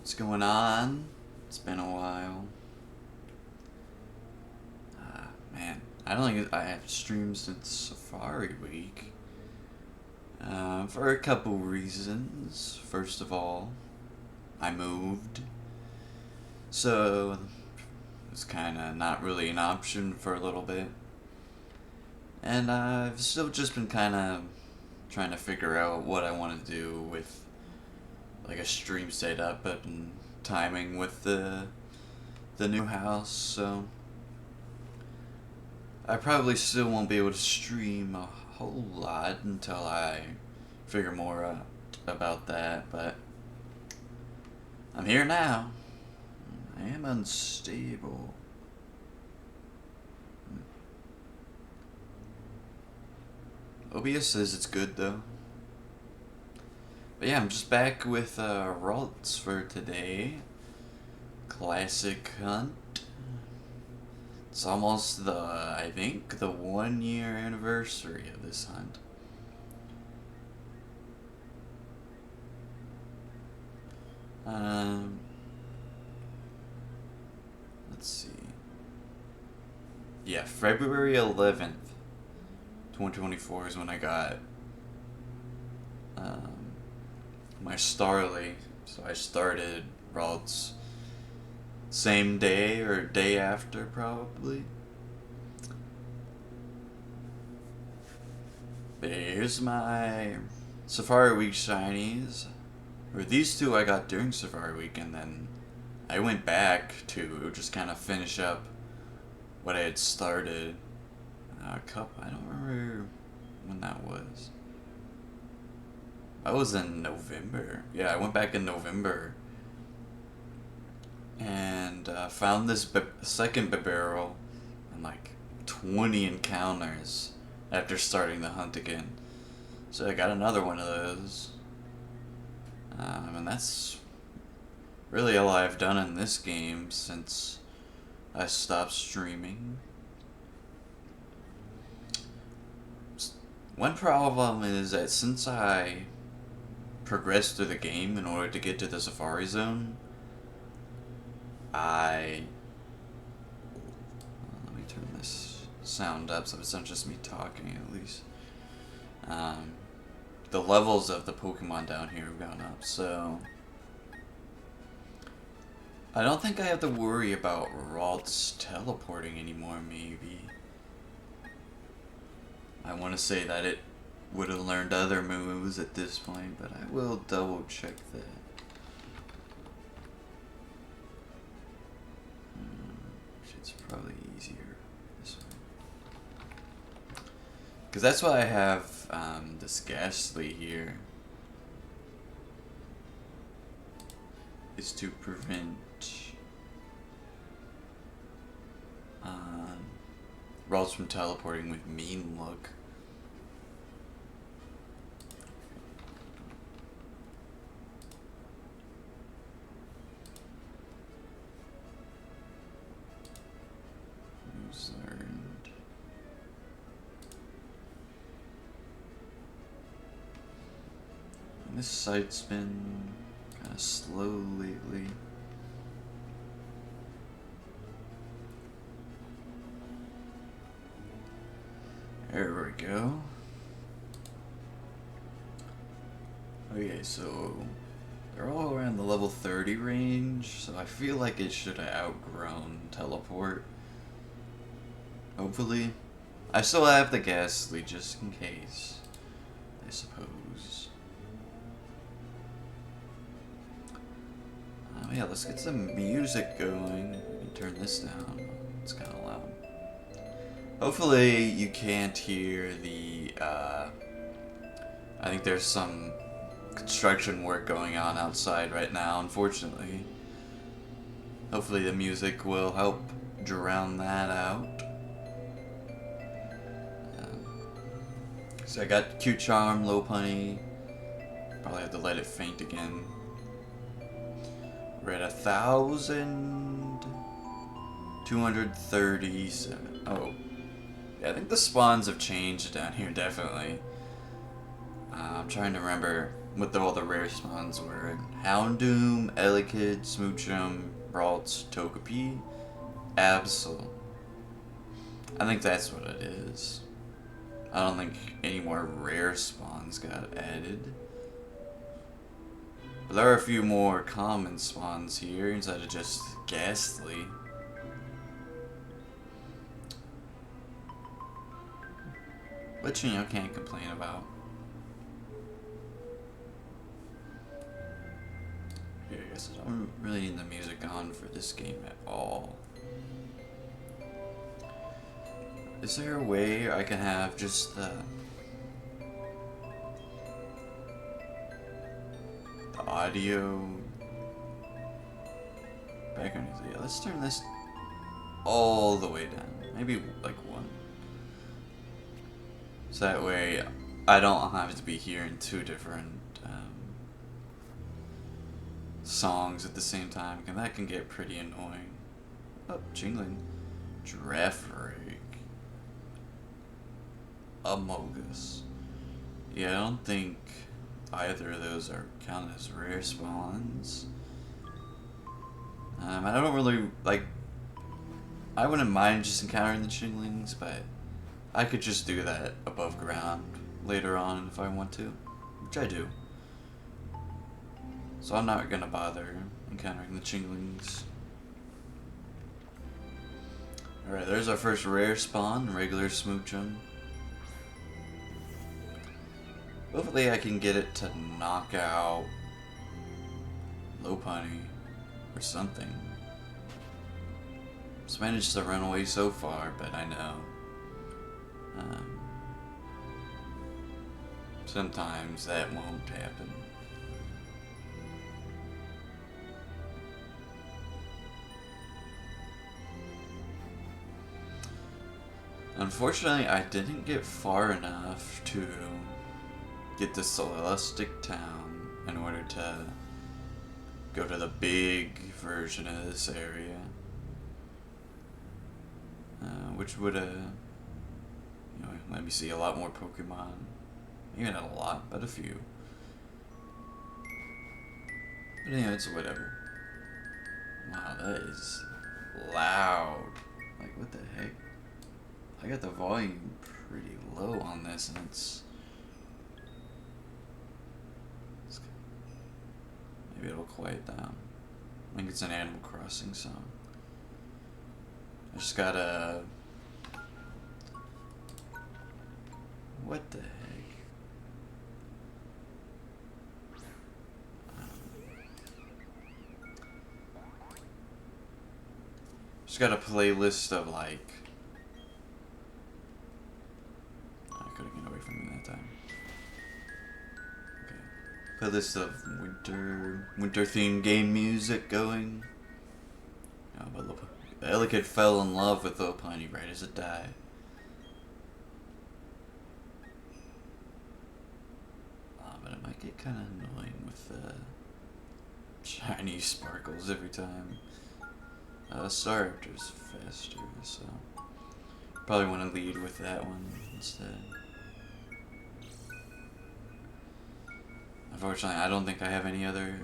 What's going on? It's been a while. Man, I don't think I have streamed since Safari Week. For a couple reasons. First of all, I moved. So, it's kind of not really an option for a little bit. And I've still just been kind of trying to figure out what I want to do with like a stream setup and timing with the new house, so I probably still won't be able to stream a whole lot until I figure more out about that, but I'm here now. I am unstable. OBS says it's good though. But yeah, I'm just back with Ralts for today. Classic hunt. It's almost I think, the 1 year anniversary of this hunt. Let's see. Yeah, February 11th, 2024 is when I got um, my Starly. So I started Ralts same day or day after, probably. There's my Safari Week shinies. Or these two I got during Safari Week, and then I went back to just kind of finish up what I had started. I don't remember when that was. That was in November. Yeah, I went back in November and found this second barrel and like 20 encounters after starting the hunt again. So I got another one of those. And that's really all I've done in this game since I stopped streaming. One problem is that since I progressed through the game in order to get to the Safari Zone, let me turn this sound up so it's not just me talking at least. The levels of the Pokemon down here have gone up, so I don't think I have to worry about Ralts teleporting anymore, maybe. I want to say that it would have learned other moves at this point, but I will double check that. It's probably easier this way. Because that's why I have this Ghastly here. Is to prevent Ralts from teleporting with Mean Look. Who's learned? And this site's been kind of slow lately. There we go. Okay, so they're all around the level 30 range, so I feel like it should have outgrown teleport. Hopefully. I still have the Ghastly just in case, I suppose. Yeah, let's get some music going. Let me turn this down. It's kind of loud. Hopefully you can't hear the, I think there's some construction work going on outside right now, unfortunately. Hopefully the music will help drown that out. So I got Cute Charm, Lopunny. Probably have to let it faint again. We're at 1,237. Oh. Yeah, I think the spawns have changed down here, definitely. I'm trying to remember what all the rare spawns were. Houndoom, Elekid, Smoochum, Ralts, Togepi, Absol. I think that's what it is. I don't think any more rare spawns got added. But there are a few more common spawns here instead of just Ghastly. Which, you know, can't complain about. Here, I guess I don't really need the music on for this game at all. Is there a way I can have just the audio background music? Yeah, let's turn this all the way down. Maybe like 1. So that way I don't have to be hearing 2 different songs at the same time, and that can get pretty annoying. Oh, jingling. Drafrig. Amogus. Yeah, I don't think either of those are counted as rare spawns. I don't really, like, I wouldn't mind just encountering the Chinglings, but I could just do that above ground later on if I want to, which I do. So I'm not gonna bother encountering the Chinglings. Alright, there's our first rare spawn, regular Smoochum. Hopefully I can get it to knock out Lopunny or something. It's managed to run away so far, but I know. Sometimes that won't happen. Unfortunately, I didn't get far enough to get to Celestic Town in order to go to the big version of this area, which would you know, let me see a lot more Pokemon. Maybe not a lot, but a few. But anyway, it's whatever. Wow, that is loud. Like, what the heck? I got the volume pretty low on this, and it's maybe it'll quiet down. I think it's an Animal Crossing song. I just gotta... What the heck? Just got a playlist of, like... I couldn't get away from me that time. Okay. Playlist of winter themed game music going. Oh, but the Elekid fell in love with Lopunny right as it died. But it might get kind of annoying with the shiny sparkles every time. Staraptor's faster, so probably want to lead with that one instead. Unfortunately, I don't think I have any other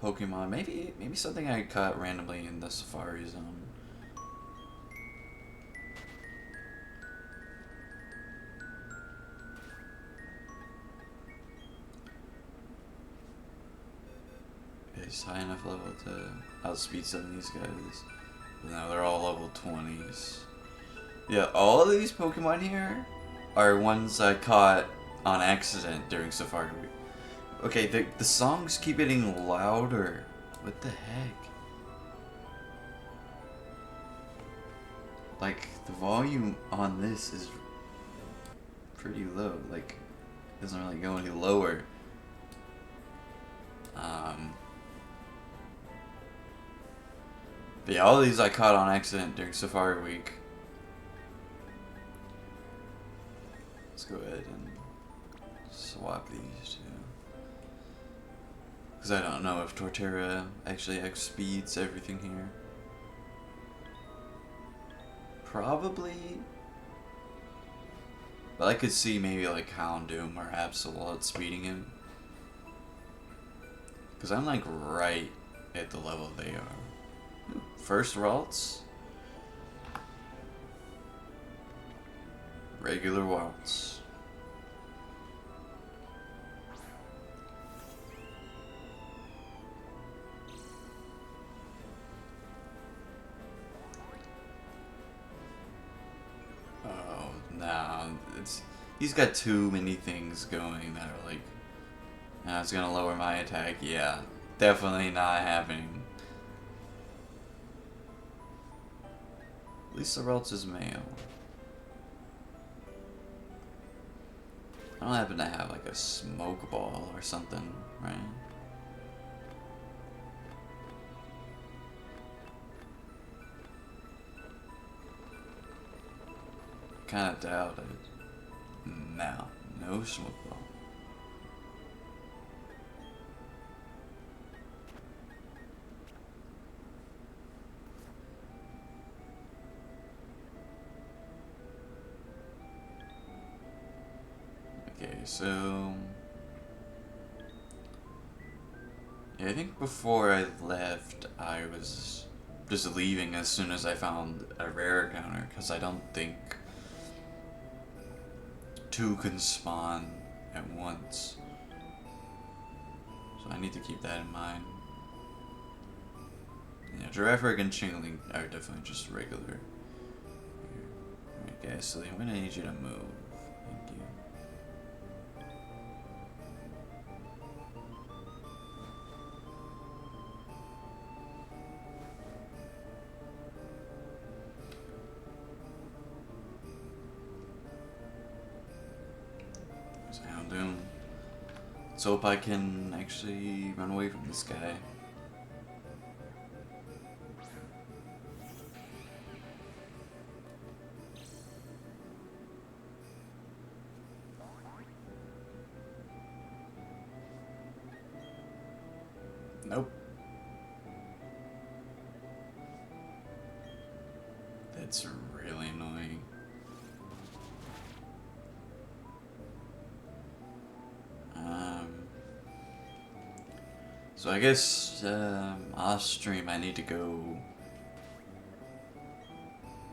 Pokemon. Maybe something I caught randomly in the Safari Zone. He's high enough level to outspeed some of these guys. But now they're all level 20s. Yeah, all of these Pokemon here are ones I caught on accident during Safari Week. Okay, the songs keep getting louder. What the heck? Like, the volume on this is pretty low. Like, it doesn't really go any lower. But yeah, all of these I caught on accident during Safari Week. Let's go ahead and swap these two. Because I don't know if Torterra actually outspeeds everything here. Probably. But I could see maybe like Houndoom or Absol outspeeding him. Because I'm like right at the level they are. First Ralts. Regular Ralts. Oh, nah. He's got too many things going that are like, nah, it's gonna lower my attack. Yeah, definitely not happening. At least the Ralts is male. I don't happen to have like a smoke ball or something, right? Kinda doubt it. No, no smoke ball. Okay, so yeah, I think before I left, I was just leaving as soon as I found a rare encounter, because I don't think two can spawn at once. So I need to keep that in mind. Yeah, Giraffe and Chingling are definitely just regular. Alright, guys, so I'm gonna need you to move. Thank you. There's Houndoom. Let's hope I can actually run away from this guy. Nope. That's really annoying. So I guess off stream I need to go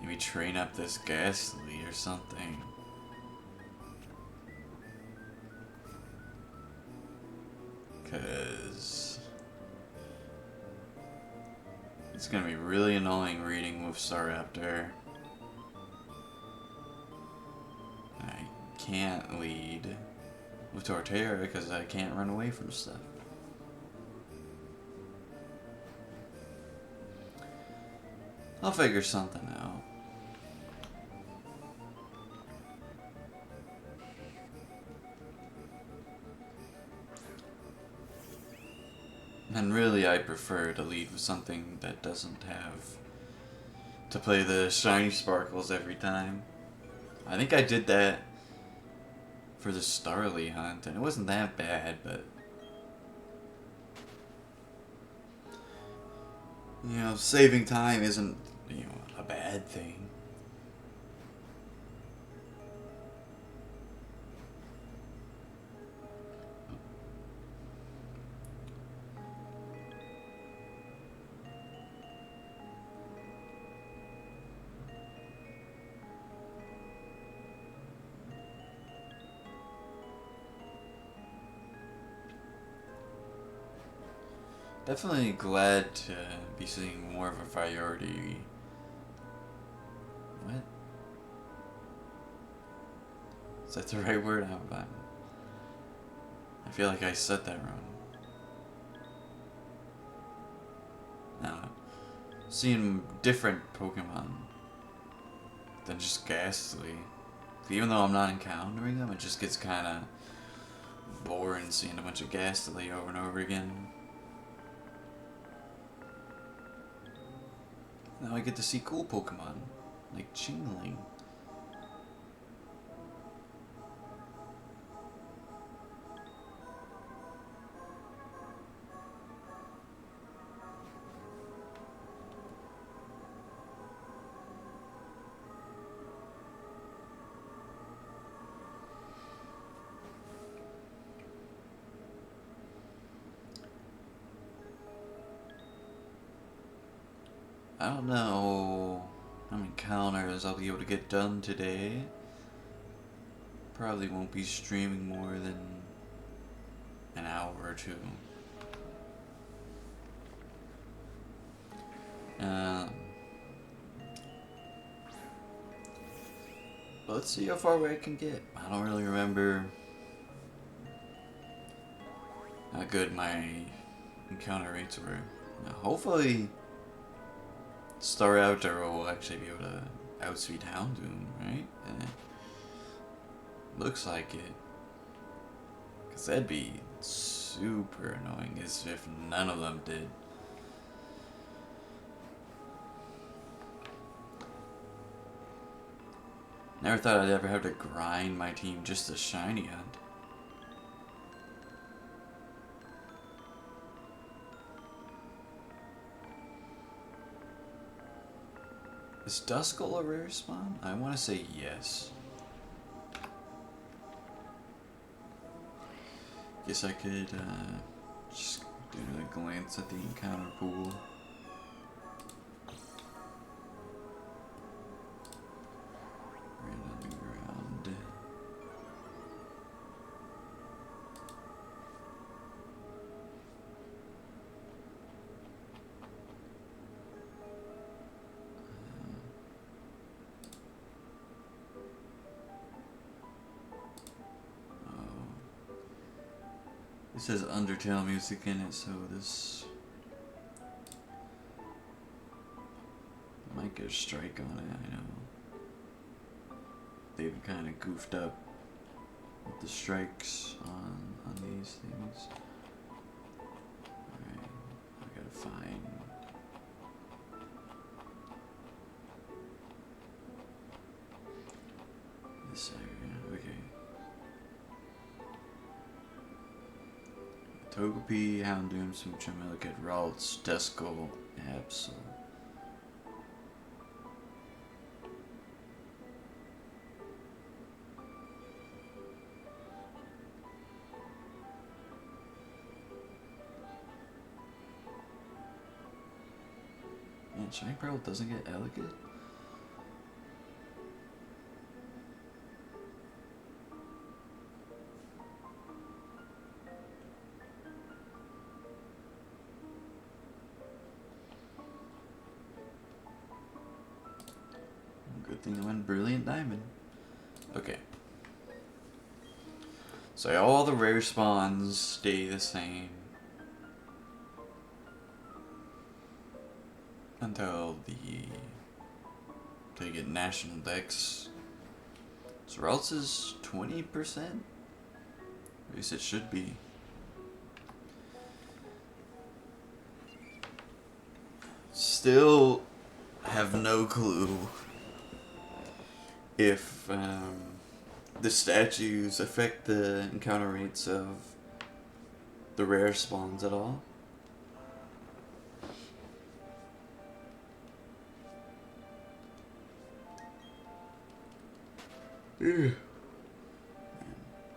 maybe train up this Ghastly or something. Cause it's gonna be really annoying reading with Staraptor. I can't lead with Torterra because I can't run away from stuff. I'll figure something out. And really, I prefer to lead with something that doesn't have to play the shiny sparkles every time. I think I did that for the Starly hunt, and it wasn't that bad, but you know, saving time isn't, you know, a bad thing. Definitely glad to be seeing more of a priority. What? Is that the right word? I feel like I said that wrong. I don't know. Seeing different Pokemon than just Ghastly. Even though I'm not encountering them, it just gets kind of boring seeing a bunch of Ghastly over and over again. Now I get to see cool Pokemon, like Chingling. I don't know how many encounters I'll be able to get done today. Probably won't be streaming more than an hour or two. But let's see how far away I can get. I don't really remember how good my encounter rates were. Now, hopefully, Star Outdoor will actually be able to outspeed Houndoom, right? Looks like it. Because that'd be super annoying as if none of them did. Never thought I'd ever have to grind my team just to shiny hunt. Is Duskull a rare spawn? I want to say yes. Guess I could just do a glance at the encounter pool. Right on the ground. This has Undertale music in it, so this might get a strike on it, I know. They've kind of goofed up with the strikes on these things. Alright, I gotta find... this area, okay. Togepi, Houndoom, Smoochum, I look at Ralts, Duskull, Absol. Man, Shiny Pearl doesn't get Elegant? Good thing I went Brilliant Diamond. Okay. So all the rare spawns stay the same until you get National Dex. So Ralts is 20%? At least it should be. Still have no clue if the statues affect the encounter rates of the rare spawns at all.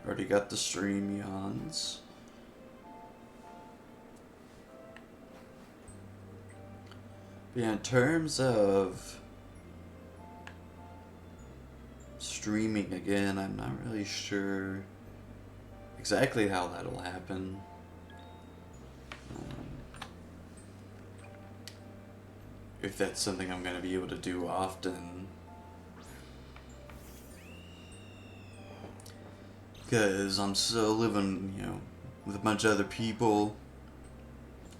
Already got the stream yawns. But yeah, in terms of streaming again, I'm not really sure exactly how that'll happen. If that's something I'm going to be able to do often. Because I'm still living, you know, with a bunch of other people.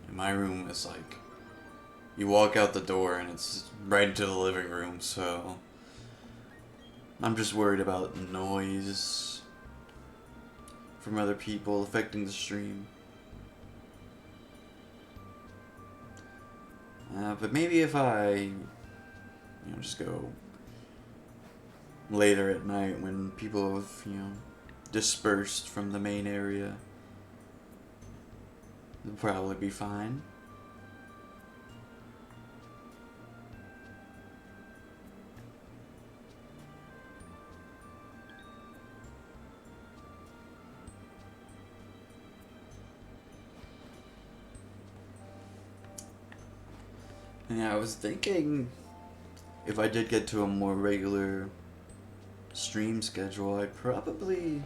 And my room is like, you walk out the door and it's right into the living room, so I'm just worried about noise from other people affecting the stream. But maybe if I, just go later at night when people have, dispersed from the main area, it'll probably be fine. Yeah, I was thinking if I did get to a more regular stream schedule, I'd probably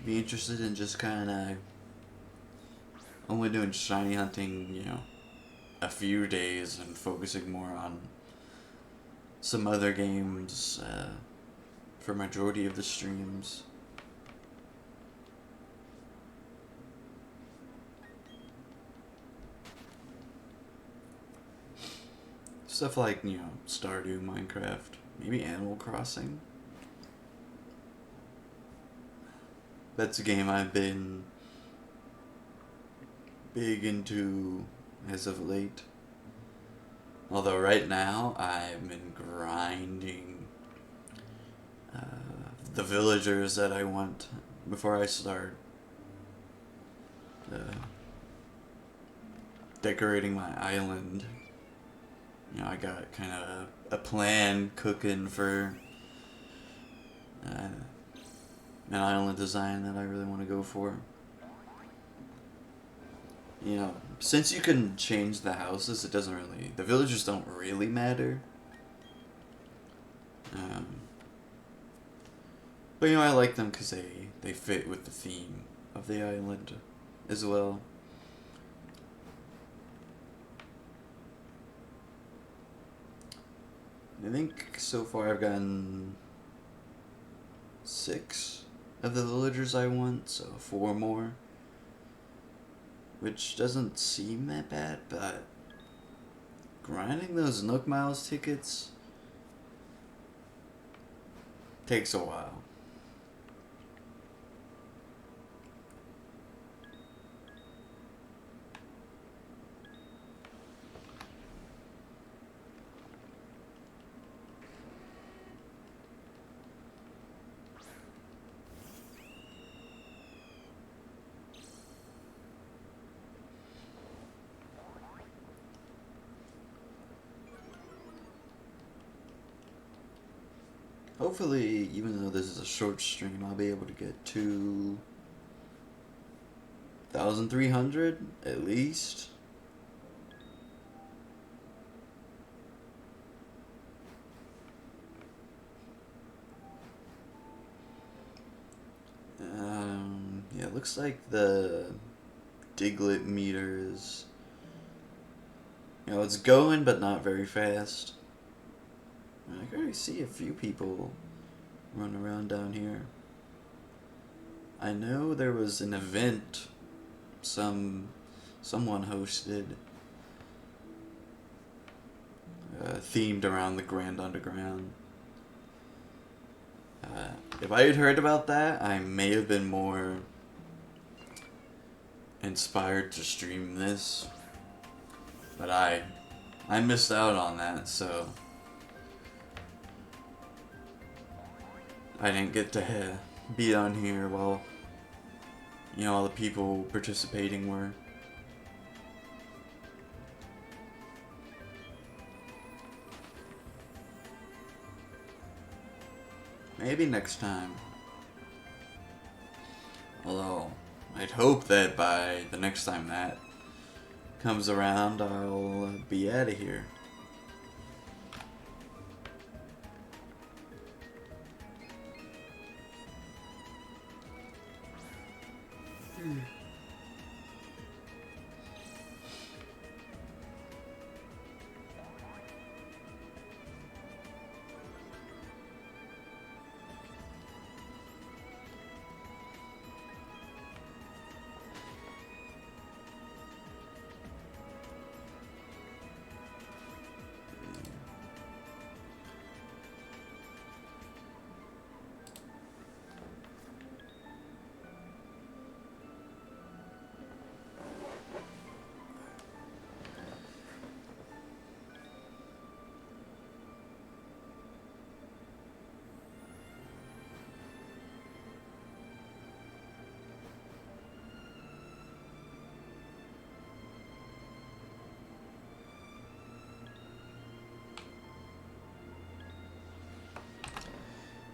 be interested in just kind of only doing shiny hunting, a few days and focusing more on some other games for majority of the streams. Stuff like, Stardew, Minecraft, maybe Animal Crossing. That's a game I've been big into as of late. Although right now I've been grinding the villagers that I want before I start decorating my island. I got kind of a plan cooking for an island design that I really want to go for. Since you can change the houses, it doesn't really... The villagers don't really matter. But, I like them because they fit with the theme of the island as well. I think so far I've gotten 6 of the villagers I want, so 4 more. Which doesn't seem that bad, but grinding those Nook Miles tickets takes a while. Hopefully, even though this is a short stream, I'll be able to get to 1,300 at least. Yeah, it looks like the Diglett meter is, it's going, but not very fast. I can already see a few people run around down here. I know there was an event someone hosted themed around the Grand Underground. If I had heard about that, I may have been more inspired to stream this, but I missed out on that, so I didn't get to be on here while all the people participating were. Maybe next time. Although, I'd hope that by the next time that comes around, I'll be out of here.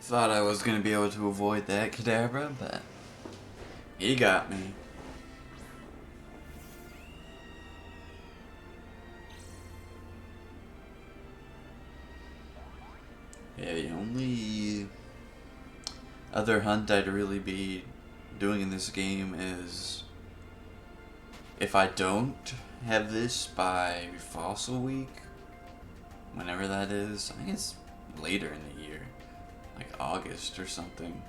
Thought I was gonna be able to avoid that Kadabra, but he got me. other hunt I'd really be doing in this game is, if I don't have this by Fossil Week, whenever that is, I think it's later in the year, like August or something,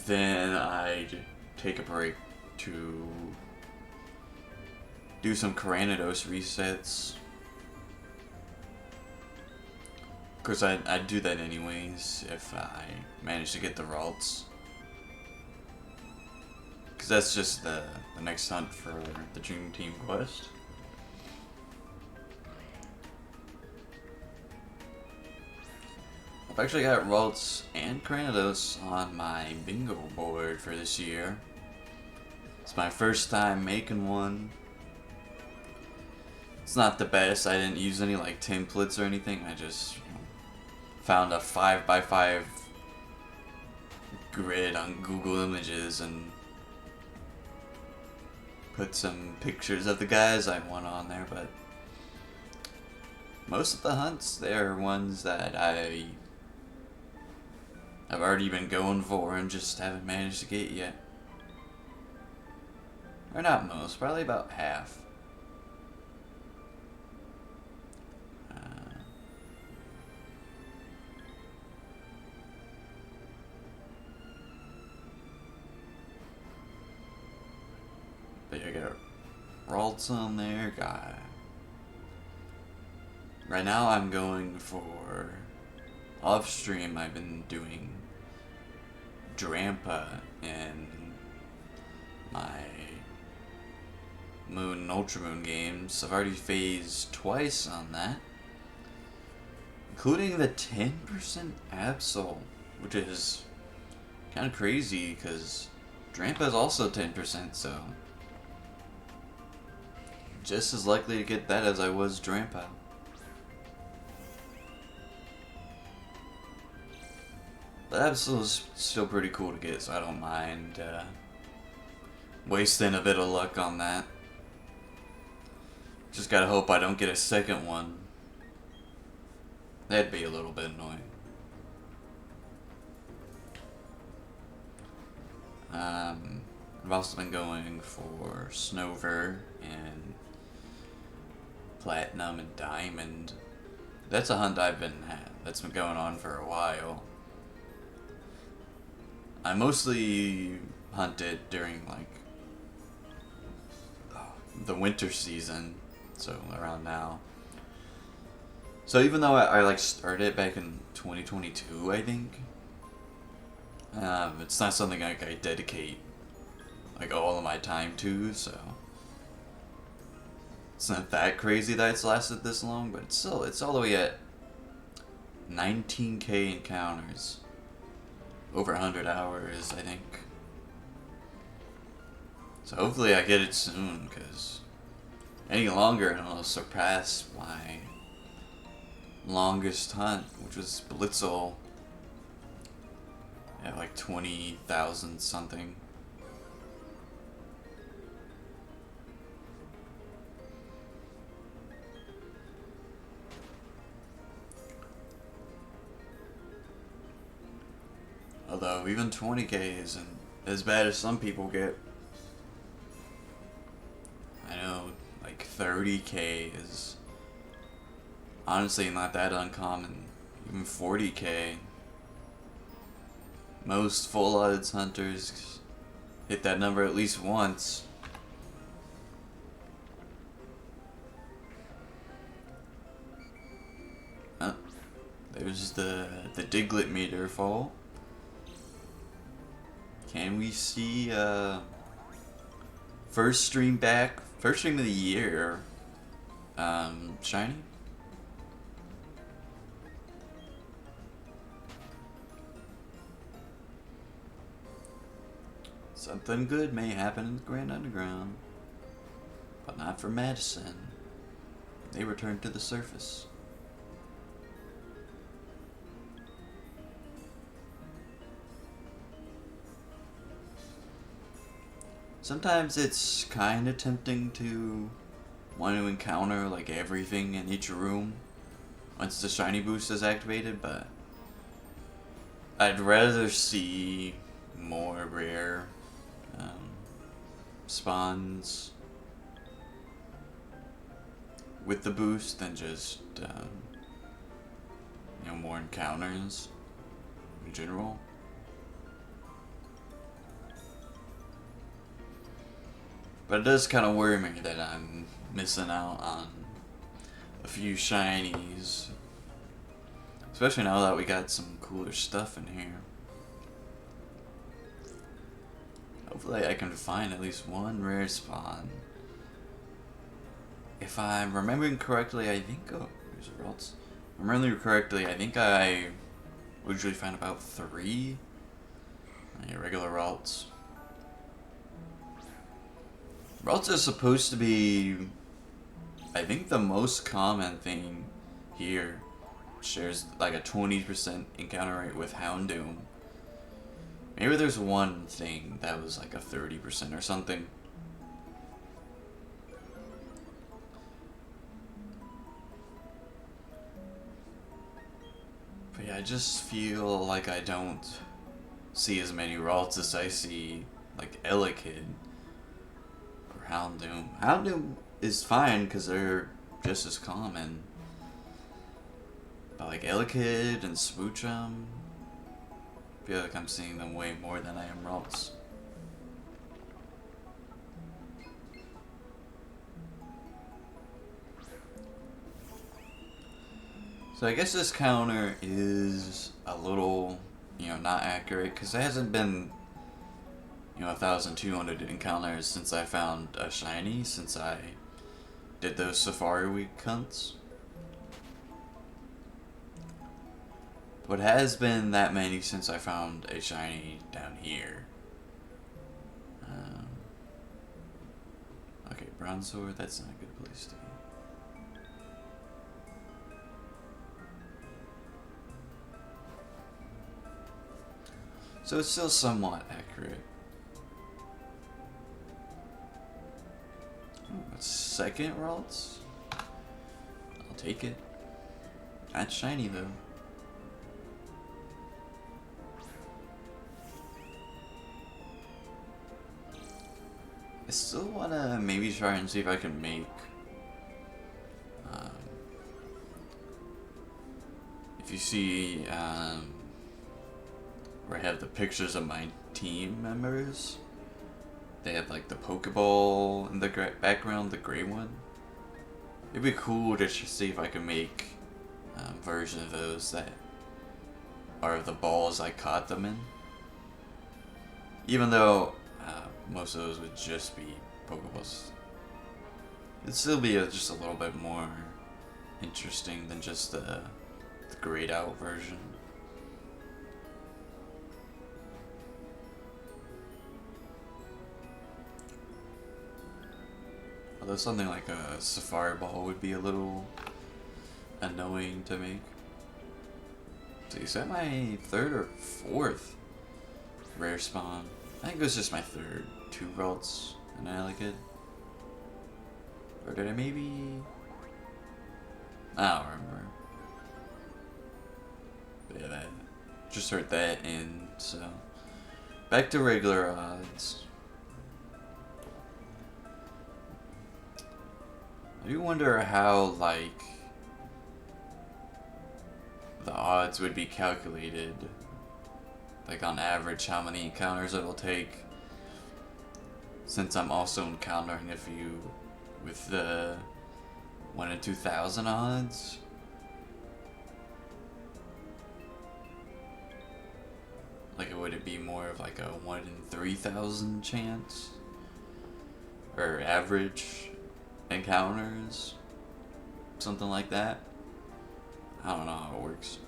then I'd take a break to do some Caranidos resets. Of course, I'd do that anyways if I managed to get the Ralts. Because that's just the next hunt for the Dream Team quest. I've actually got Ralts and Caranidos on my bingo board for this year. It's my first time making one. It's not the best. I didn't use any like templates or anything. I just found a 5x5 grid on Google Images and put some pictures of the guys I want on there, but most of the hunts, they're ones that I've already been going for and just haven't managed to get yet. Or not most, probably about half. But I got Ralts on there, right now I'm going for, off stream I've been doing Drampa in my Moon and Ultramoon games. I've already phased twice on that, including the 10% Absol, which is kind of crazy because Drampa is also 10%, so just as likely to get that as I was Drampa. But Absol is still pretty cool to get, so I don't mind wasting a bit of luck on that. Just gotta hope I don't get a second one. That'd be a little bit annoying. I've also been going for Snover and Platinum and Diamond. That's a hunt that's been going on for a while. I mostly hunt it during like the winter season, so around now. So even though I like started back in 2022, I think, it's not something I dedicate like all of my time to, so it's not that crazy that it's lasted this long, but it's all the way at 19k encounters, over 100 hours, I think. So hopefully I get it soon, because any longer and I'll surpass my longest hunt, which was Blitzel at like 20,000 something. Although even 20k isn't as bad as some people get. I know like 30k is honestly not that uncommon. Even 40k. Most full odds hunters hit that number at least once. There's the Diglett meter fall. Can we see first stream of the year shiny? Something good may happen in the Grand Underground, but not for Madison. They return to the surface. Sometimes it's kind of tempting to want to encounter like everything in each room once the shiny boost is activated, but I'd rather see more rare um, spawns with the boost than just more encounters in general. But it does kind of worry me that I'm missing out on a few shinies, especially now that we got some cooler stuff in here. Hopefully I can find at least one rare spawn. If I'm remembering correctly, I think... Oh, here's Ralts. If I'm remembering correctly, I think I usually find about 3 regular Ralts. Ralts is supposed to be, I think, the most common thing here. Shares like a 20% encounter rate with Houndoom. Maybe there's one thing that was like a 30% or something. But yeah, I just feel like I don't see as many Ralts as I see like Elekid or Houndoom. Houndoom is fine because they're just as common. But like Elekid and Smoochum, I feel like I'm seeing them way more than I am Ralts. So I guess this counter is a little, not accurate because it hasn't been, 1,200 encounters since I found a shiny, since I did those Safari Week hunts. But it has been that many since I found a shiny down here. Okay, Bronzor, that's not a good place to be. So it's still somewhat accurate. Ooh, second Ralts? I'll take it. That's shiny though. I still wanna maybe try and see if I can make if you see where I have the pictures of my team members, they have like the Pokeball in the background, the gray one. It'd be cool to see if I can make version of those that are the balls I caught them in. Even though most of those would just be Pokeballs. It'd still be just a little bit more interesting than just the grayed out version. Although something like a Safari Ball would be a little annoying to make. So is that my 3rd or 4th rare spawn? I think it was just my 3rd. 2 Ralts and an Elekid. Or did I maybe... I don't remember. But yeah, that just heard that in, so... Back to regular odds. I do wonder how, like, the odds would be calculated. Like, on average, how many encounters it'll take. Since I'm also encountering a few with the 1 in 2,000 odds. Like, would it be more of like a 1 in 3,000 chance? Or average encounters? Something like that? I don't know how it works.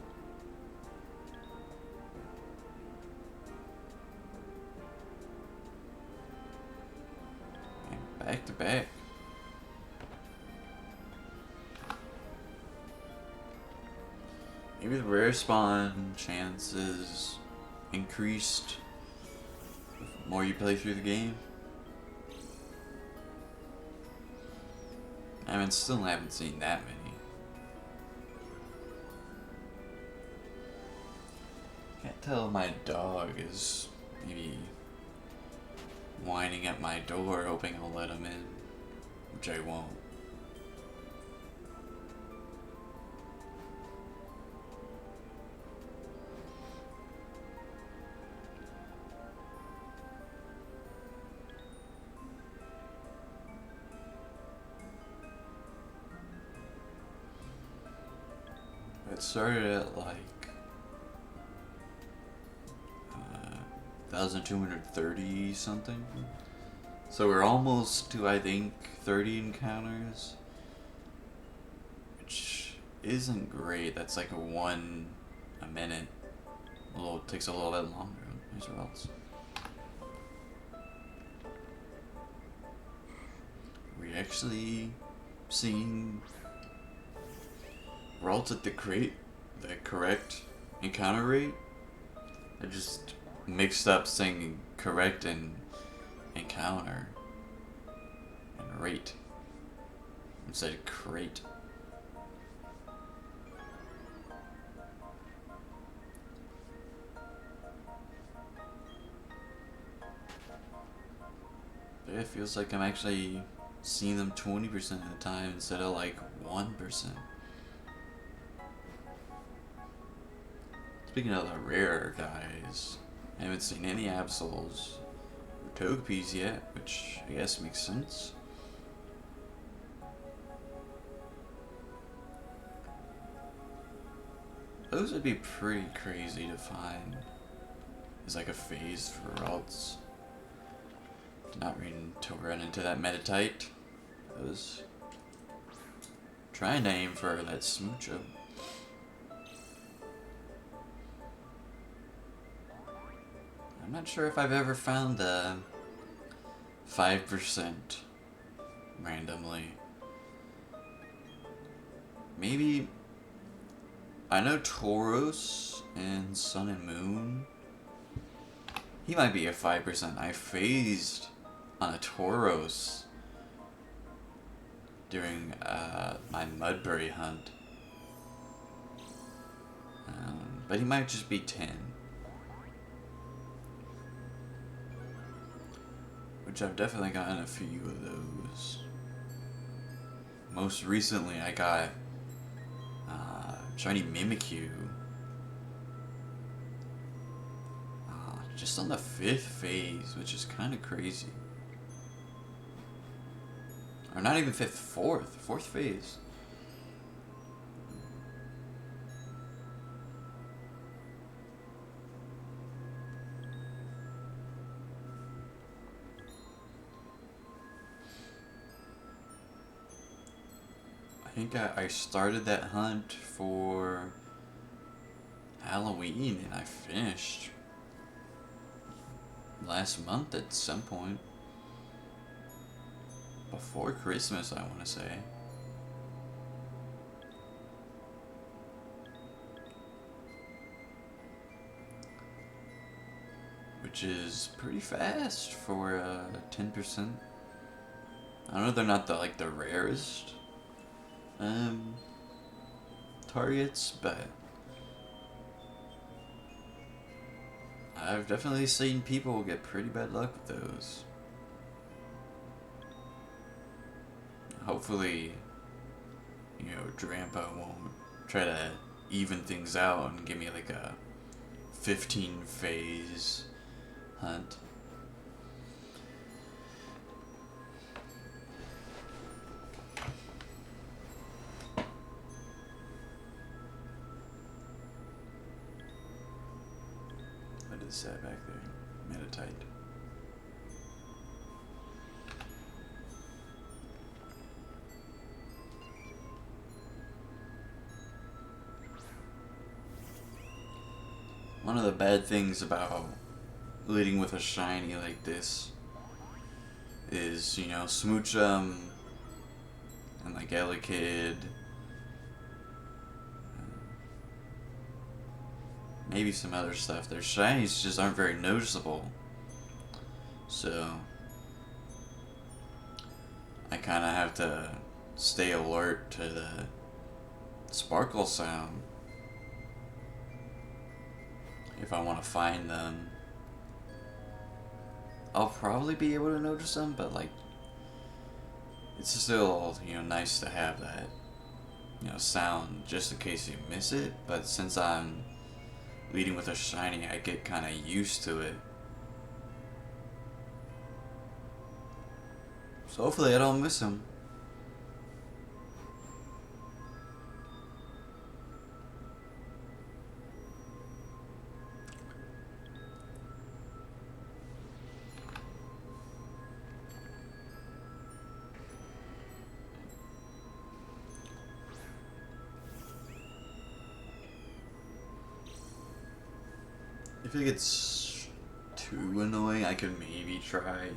And back to back. Maybe the rare spawn chances increased the more you play through the game. I mean, still haven't seen that many. Can't tell my dog is maybe whining at my door hoping I'll let him in, which I won't. It started at like 1,230 something. So we're almost to, I think, 30 encounters. Which isn't great. That's like one a minute. It takes a little bit longer. There's Ralts. We actually seen Ralts at the correct encounter rate. I just mixed up saying correct and encounter and rate instead of crate. But it feels like I'm actually seeing them 20% of the time instead of like 1%. Speaking of the rare guys, I haven't seen any Absols or Togepi's yet, which I guess makes sense. Those would be pretty crazy to find as like a phase for Ralts. Not reading to run into that Metatite. I was trying to aim for that Smoocho. I'm not sure if I've ever found the 5% randomly. Maybe I know Tauros and Sun and Moon. He might be a 5%. I phased on a Tauros during my Mudbury hunt. But he might just be 10. Which I've definitely gotten a few of those. Most recently I got Shiny Mimikyu. Just on the 5th phase, which is kind of crazy. Or not even 5th, 4th phase. I think I started that hunt for Halloween and I finished last month at some point. Before Christmas, I want to say. Which is pretty fast for 10%. I know they're not the rarest targets, but I've definitely seen people get pretty bad luck with those. Hopefully, Drampa won't try to even things out and give me like a 15 phase hunt. What is that back there? Metatite. One of the bad things about leading with a shiny like this is, Smoochum and like Elekid, maybe some other stuff. Their shinies just aren't very noticeable. So I kind of have to stay alert to the sparkle sound. if I want to find them. I'll probably be able to notice them, but like, it's still, nice to have that, sound just in case you miss it. But since I'm leading with a shiny, I get kind of used to it. So hopefully I don't miss him. If it gets too annoying, I could maybe try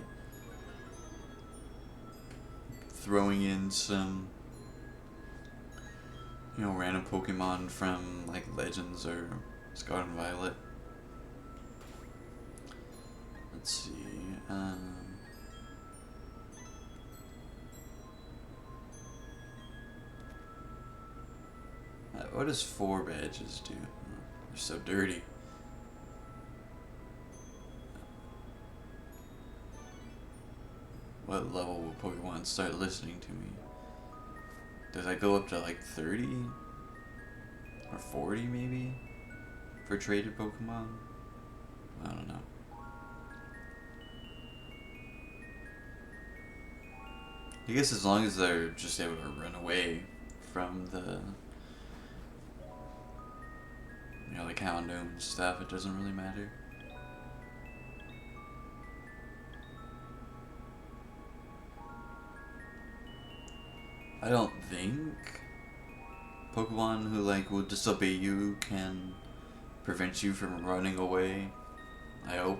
throwing in some, random Pokemon from like Legends or Scarlet and Violet. Let's see. What does 4 badges do? They're so dirty. What level will Pokemon start listening to me? Does that go up to like 30? Or 40 maybe? For traded Pokemon? I don't know. I guess as long as they're just able to run away from the, like Houndoom and stuff, it doesn't really matter. I don't think Pokemon who will disobey you can prevent you from running away. I hope.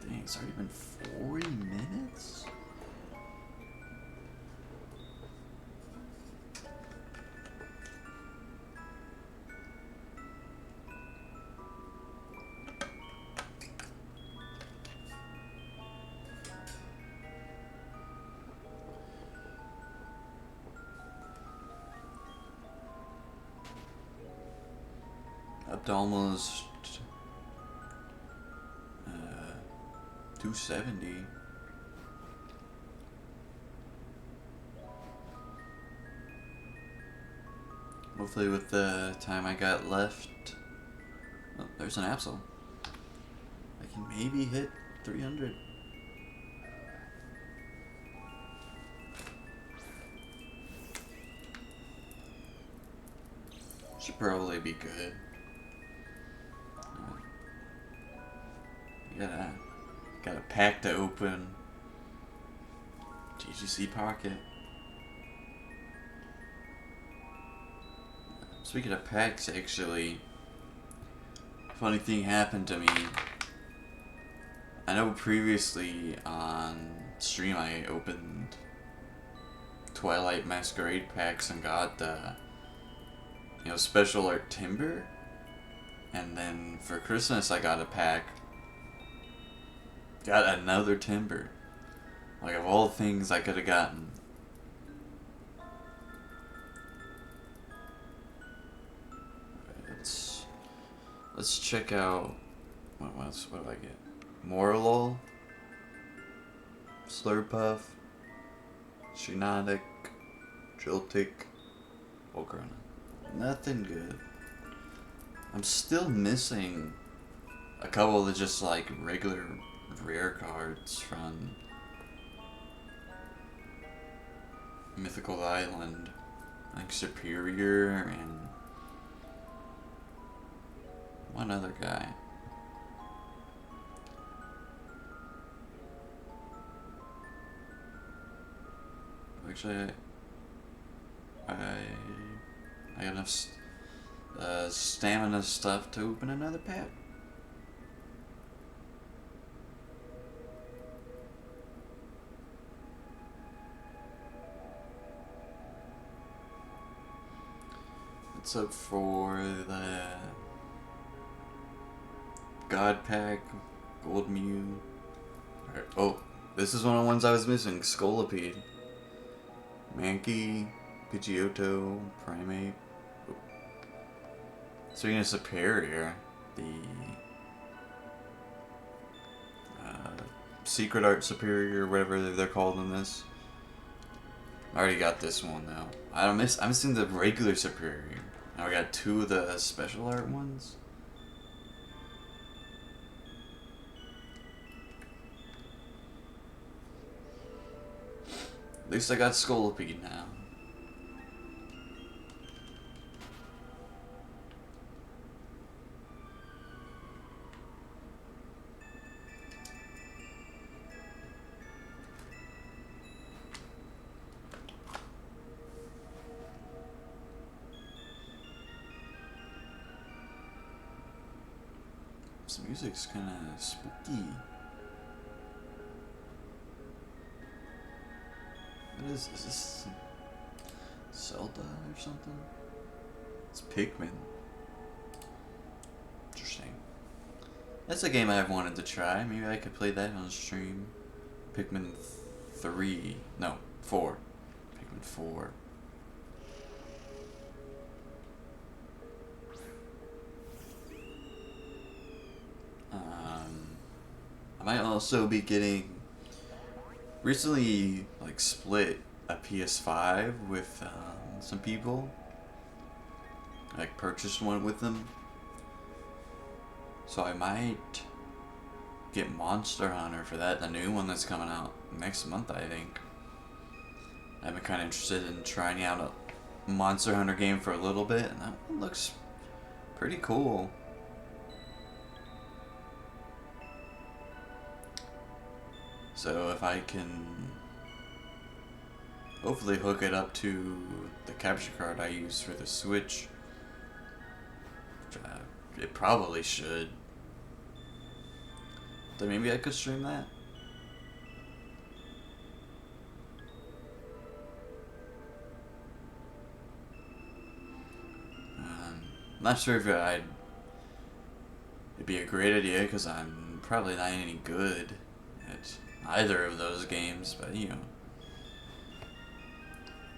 Dang, it's already been 40 minutes? Up to almost 270. Hopefully with the time I got left, oh, there's an Absol. I can maybe hit 300. Should probably be good. Got a pack to open. TGC Pocket. Speaking of packs, actually, funny thing happened to me. I know previously on stream I opened Twilight Masquerade packs and got the, Special Art Timber. And then for Christmas I got a pack. Got another Timber. Like, of all things I could have gotten. Let's check out. What do I get? Morlul, Slurpuff, Shiinotic, Joltik, Volcarona. Nothing good. I'm still missing a couple of the just like regular rare cards from Mythical Island, like Superior and one other guy. Actually, I got enough. stamina stuff to open another pack. What's up for the God Pack, Gold Mew? Right. Oh, this is one of the ones I was missing. Scolipede. Mankey, Pidgeotto, Primate. Oh. Serena Superior. The Secret Art Superior, whatever they're called in this. I already got this one though. I'm missing the regular Superior. Now I got two of the special art ones. At least I got Scolipede now. This music's kind of spooky. What is this? Zelda or something? It's Pikmin. Interesting. That's a game I've wanted to try. Maybe I could play that on stream. Pikmin 3. No, 4. Pikmin 4. I might also be getting recently split a PS5 with some people. I purchased one with them, so I might get Monster Hunter for that, the new one that's coming out next month, I think. I've been kind of interested in trying out a Monster Hunter game for a little bit, and that one looks pretty cool. So if I can hopefully hook it up to the capture card I use for the Switch, which it probably should, then maybe I could stream that. Not sure if it'd be a great idea because I'm probably not any good at either of those games, but you know,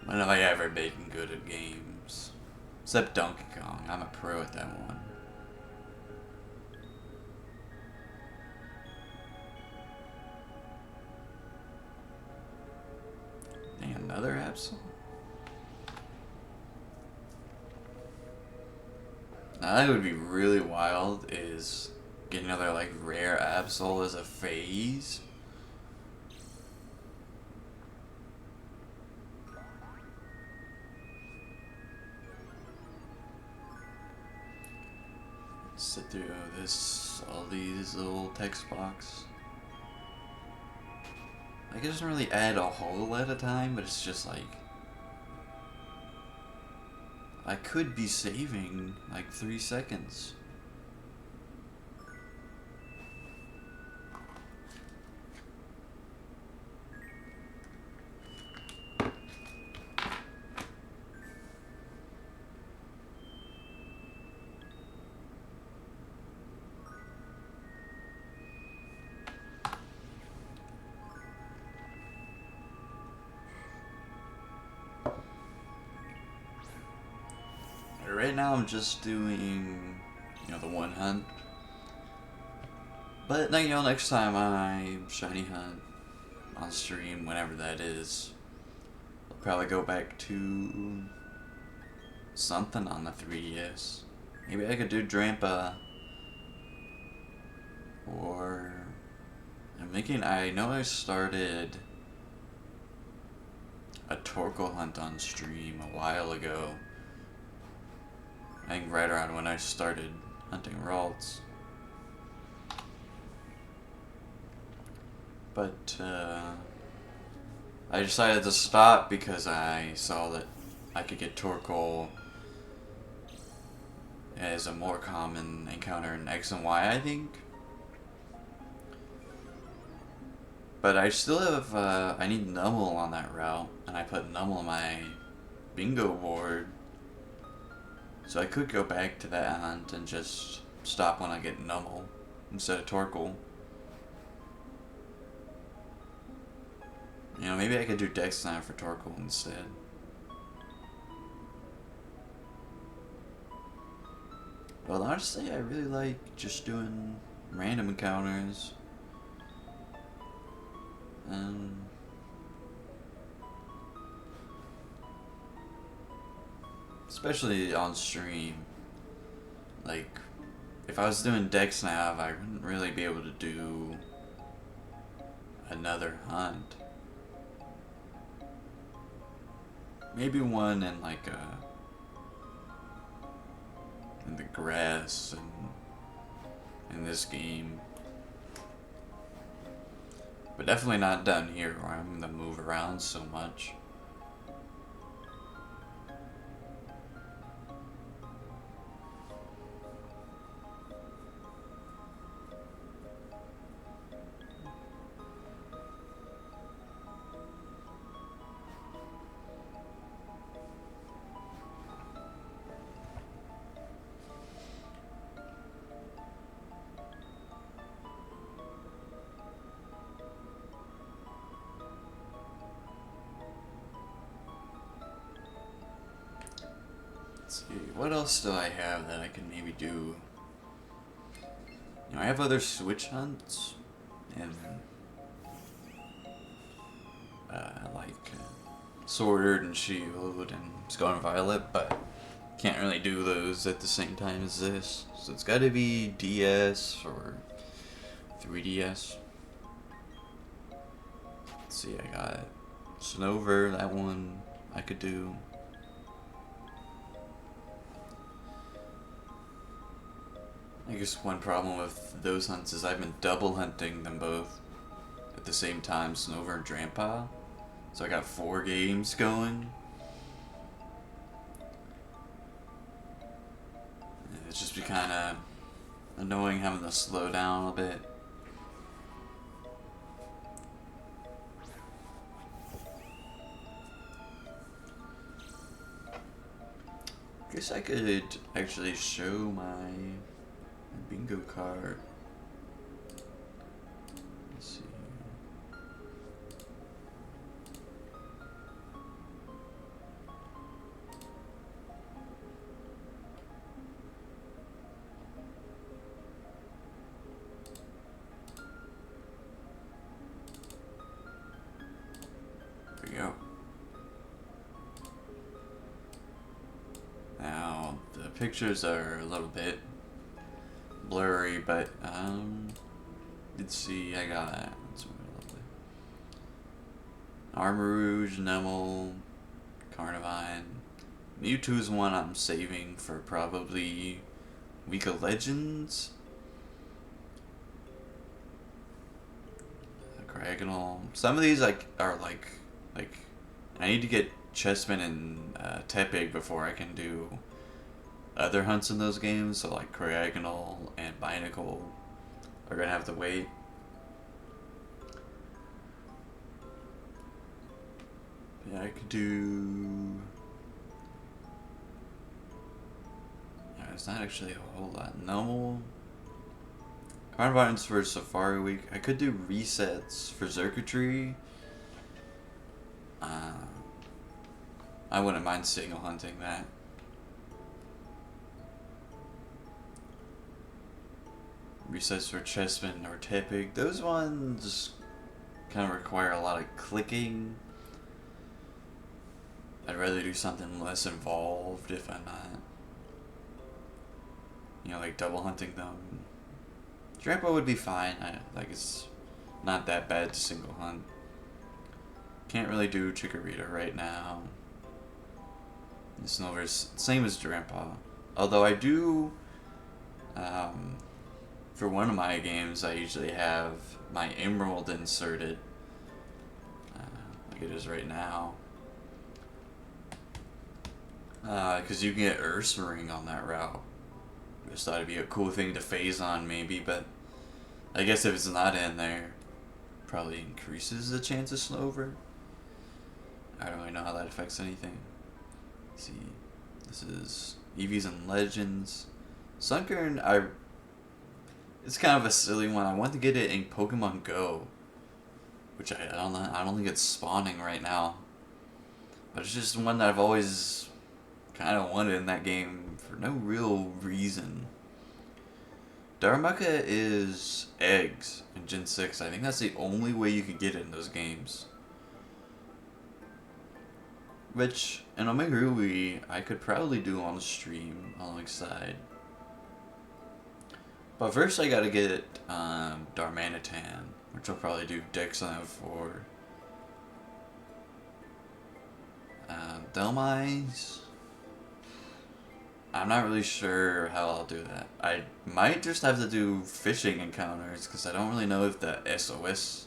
when have I ever been good at games? Except Donkey Kong, I'm a pro at that one. Dang, another Absol? Now that would be really wild, is get another rare Absol as a phase. Sit through all these little text box. It doesn't really add a whole at a time, but it's just I could be saving 3 seconds. Right now I'm just doing, the one hunt. But, next time I shiny hunt on stream, whenever that is, I'll probably go back to something on the 3DS. Maybe I could do Drampa. Or, I'm thinking, I know I started a Torkoal hunt on stream a while ago. I think right around when I started hunting Ralts. But I decided to stop because I saw that I could get Torkoal is a more common encounter in X and Y, I think. But I still have, I need Nummel on that route, and I put Nummel on my bingo board. So I could go back to that hunt and just stop when I get Nummel instead of Torkoal. You know, maybe I could do Dex Slam for Torkoal instead. Well, honestly, I really like just doing random encounters. Especially on stream. Like, if I was doing Dex Nav, I wouldn't really be able to do another hunt. Maybe one in like in the grass and in this game. But definitely not down here where I'm gonna move around so much. Let's see, what else do I have that I can maybe do? You know, I have other Switch hunts, and Sword and Shield and Scarlet Violet, but can't really do those at the same time as this. So it's gotta be DS or 3DS. Let's see, I got Snover, that one I could do. I guess one problem with those hunts is I've been double hunting them both at the same time, Snover and Drampa. So I got 4 games going. It's just be kind of annoying having to slow down a bit. Guess I could actually show my bingo card. Let's see. There we go. Now the pictures are a little bit blurry, but let's see, I got that's really lovely. Armarouge, Nummel, Carnivine. Mewtwo's one I'm saving for probably Week of Legends. Cragganol. Some of these are like I need to get Chessman and Tepig before I can do other hunts in those games, so like Cragganol and Binacle are gonna have to wait. Yeah, I could do. Yeah, it's not actually a whole lot. Nummel. Carnivine's for Safari Week. I could do resets for Xurkitree. I wouldn't mind single hunting that. Resets for Chessman or Tepig. Those ones kind of require a lot of clicking. I'd rather do something less involved if I'm not, you know, like double hunting them. Drampa would be fine. Like it's not that bad to single hunt. Can't really do Chikorita right now. And Snover's same as Drampa. Although I do, for one of my games, I usually have my Emerald inserted, like it is right now. Because you can get Ursaring on that route. Just thought it'd be a cool thing to phase on maybe, but I guess if it's not in there, probably increases the chance of Snover. I don't really know how that affects anything. Let's see, this is EVs and Legends. Sunkern, it's kind of a silly one. I want to get it in Pokemon Go, which I don't know. I don't think it's spawning right now, but it's just one that I've always kind of wanted in that game for no real reason. Darumaka is eggs in Gen 6. I think that's the only way you can get it in those games. Which, in Omega Ruby, I could probably do on stream alongside. But first I gotta get Darmanitan, which I'll probably do Dex on for. Delmise, I'm not really sure how I'll do that. I might just have to do fishing encounters, because I don't really know if the SOS,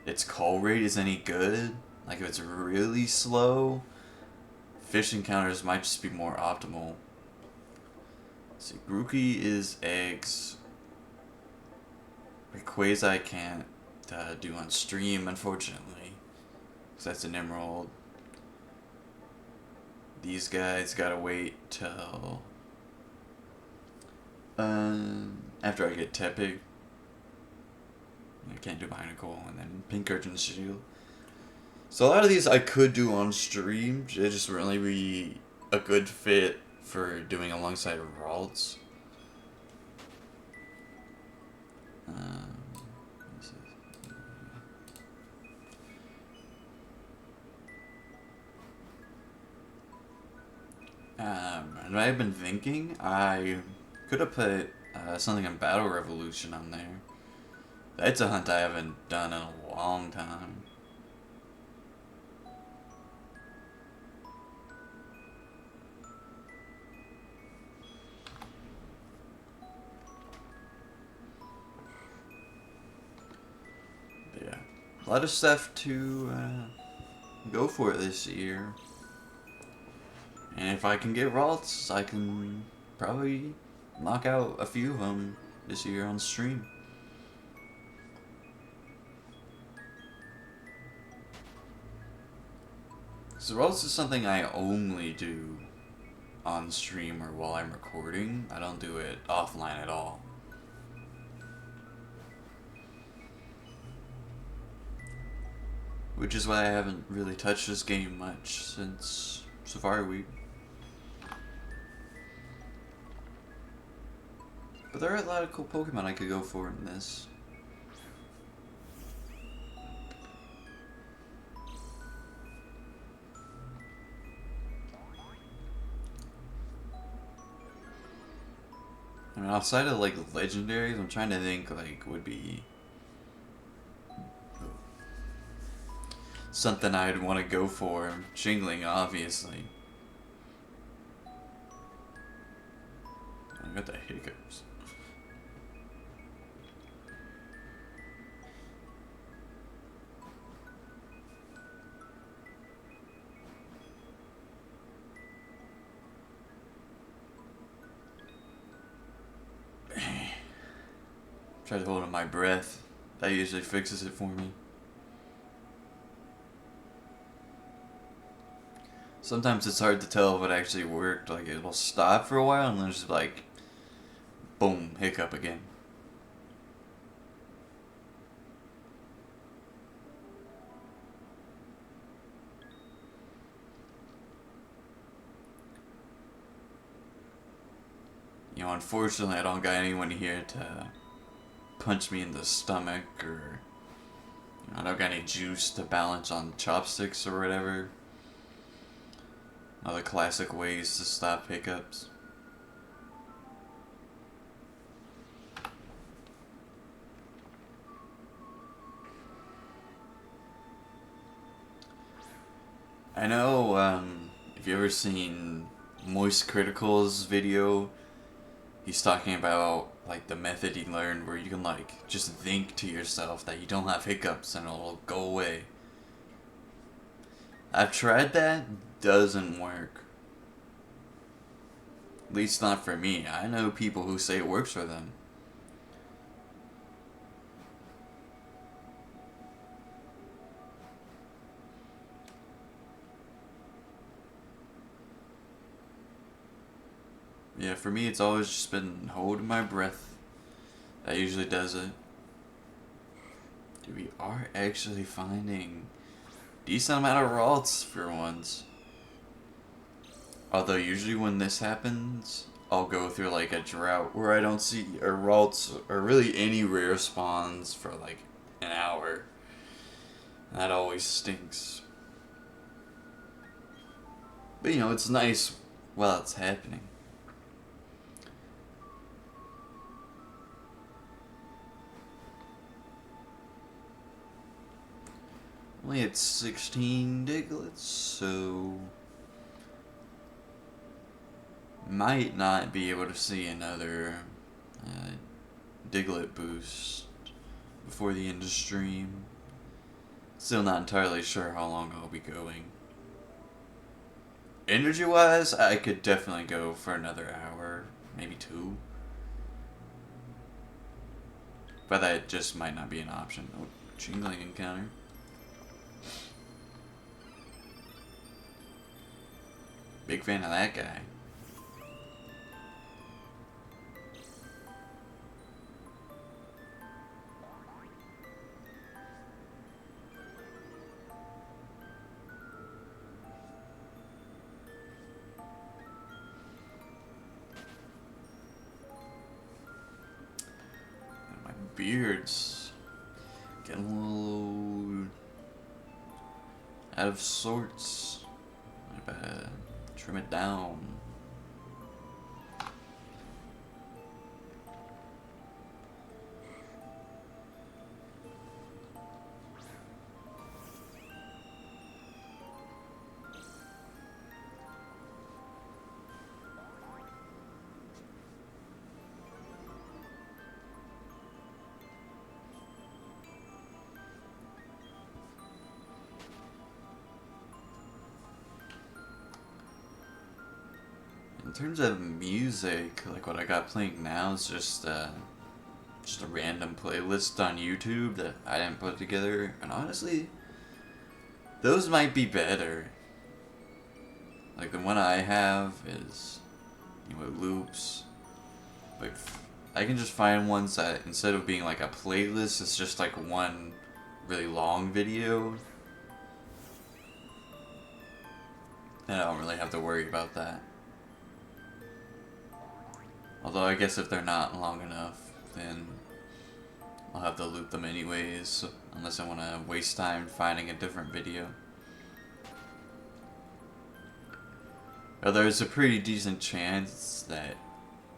its call rate is any good. Like if it's really slow, fish encounters might just be more optimal. Let's see, Grookey is eggs. Rayquaza I can't do on stream, unfortunately, because that's an emerald. These guys gotta wait till after I get Tepig. I can't do Binacle, and then Pink Urchin Shield. So a lot of these I could do on stream. It just really be a good fit for doing alongside Ralts. And I've been thinking I could have put something in Battle Revolution on there. That's a hunt I haven't done in a long time. But yeah, a lot of stuff to go for this year. And if I can get Ralts, I can probably knock out a few of them this year on stream. So Ralts is something I only do on stream or while I'm recording. I don't do it offline at all. Which is why I haven't really touched this game much since Safari Week. But there are a lot of cool Pokemon I could go for in this. I mean, outside of like legendaries, I'm trying to think like would be something I'd want to go for. Shingling, obviously. I got the hiccups. Try to hold on my breath. That usually fixes it for me. Sometimes it's hard to tell if it actually worked. Like, it'll stop for a while and then just like, boom, hiccup again. You know, unfortunately, I don't got anyone here to punch me in the stomach, or you know, I don't got any juice to balance on chopsticks or whatever. Other classic ways to stop hiccups. I know, if you ever seen Moist Critical's video, he's talking about like the method he learned where you can like just think to yourself that you don't have hiccups and it'll go away. I've tried that, doesn't work. At least not for me. I know people who say it works for them. Yeah, for me, it's always just been holding my breath. That usually does it. Dude, we are actually finding decent amount of Ralts for once. Although usually when this happens, I'll go through like a drought where I don't see or Ralts or really any rare spawns for like an hour. That always stinks. But you know, it's nice while it's happening. Only at 16 Diglets, so might not be able to see another Diglett boost before the end of stream. Still not entirely sure how long I'll be going. Energy wise, I could definitely go for another hour, maybe 2. But that just might not be an option. Oh, jingling encounter. Big fan of that guy. And my beard's getting a little out of sorts. I better trim it down. In terms of music, like what I got playing now is just a random playlist on YouTube that I didn't put together, and honestly, those might be better. Like the one I have is, you know, it loops, but I can just find ones that instead of being like a playlist, it's just like one really long video. And I don't really have to worry about that. Although I guess if they're not long enough, then I'll have to loop them anyways, unless I want to waste time finding a different video. Although there's a pretty decent chance that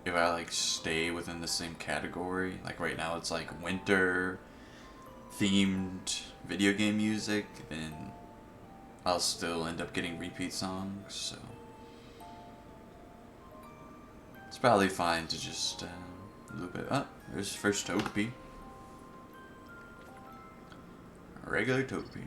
if I like stay within the same category, like right now it's like winter themed video game music, then I'll still end up getting repeat songs, so it's probably fine to just loop it up. There's first Togepi. A regular Togepi.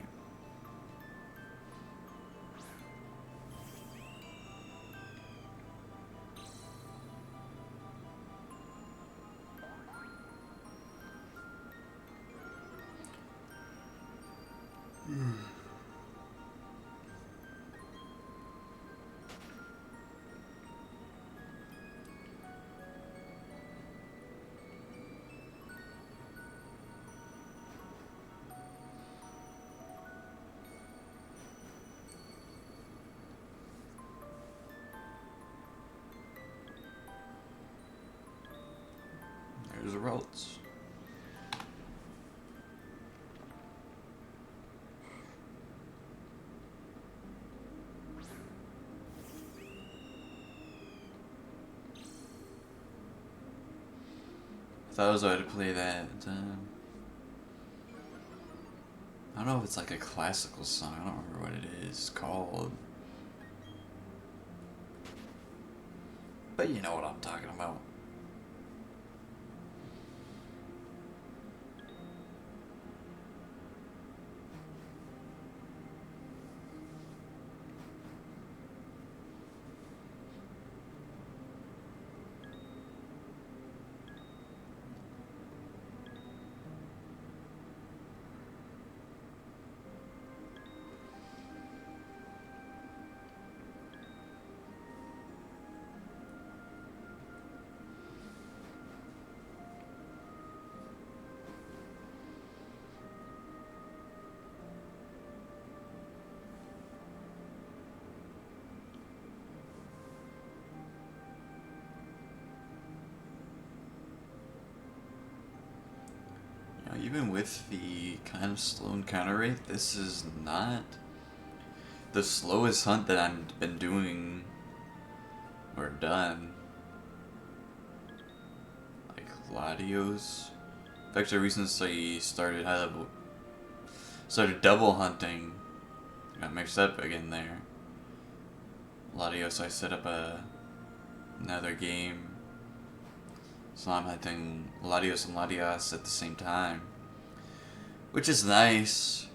There's Ralts. I thought I was going to play that. I don't know if it's like a classical song. I don't remember what it is called. But you know what I'm talking about. even with the kind of slow encounter rate, this is not the slowest hunt that I've been doing or done. Like Latios. In fact, I recently started double hunting. Got mixed up again there. Latios, I set up another game. So I'm hunting Latios and Latias at the same time. Which is nice.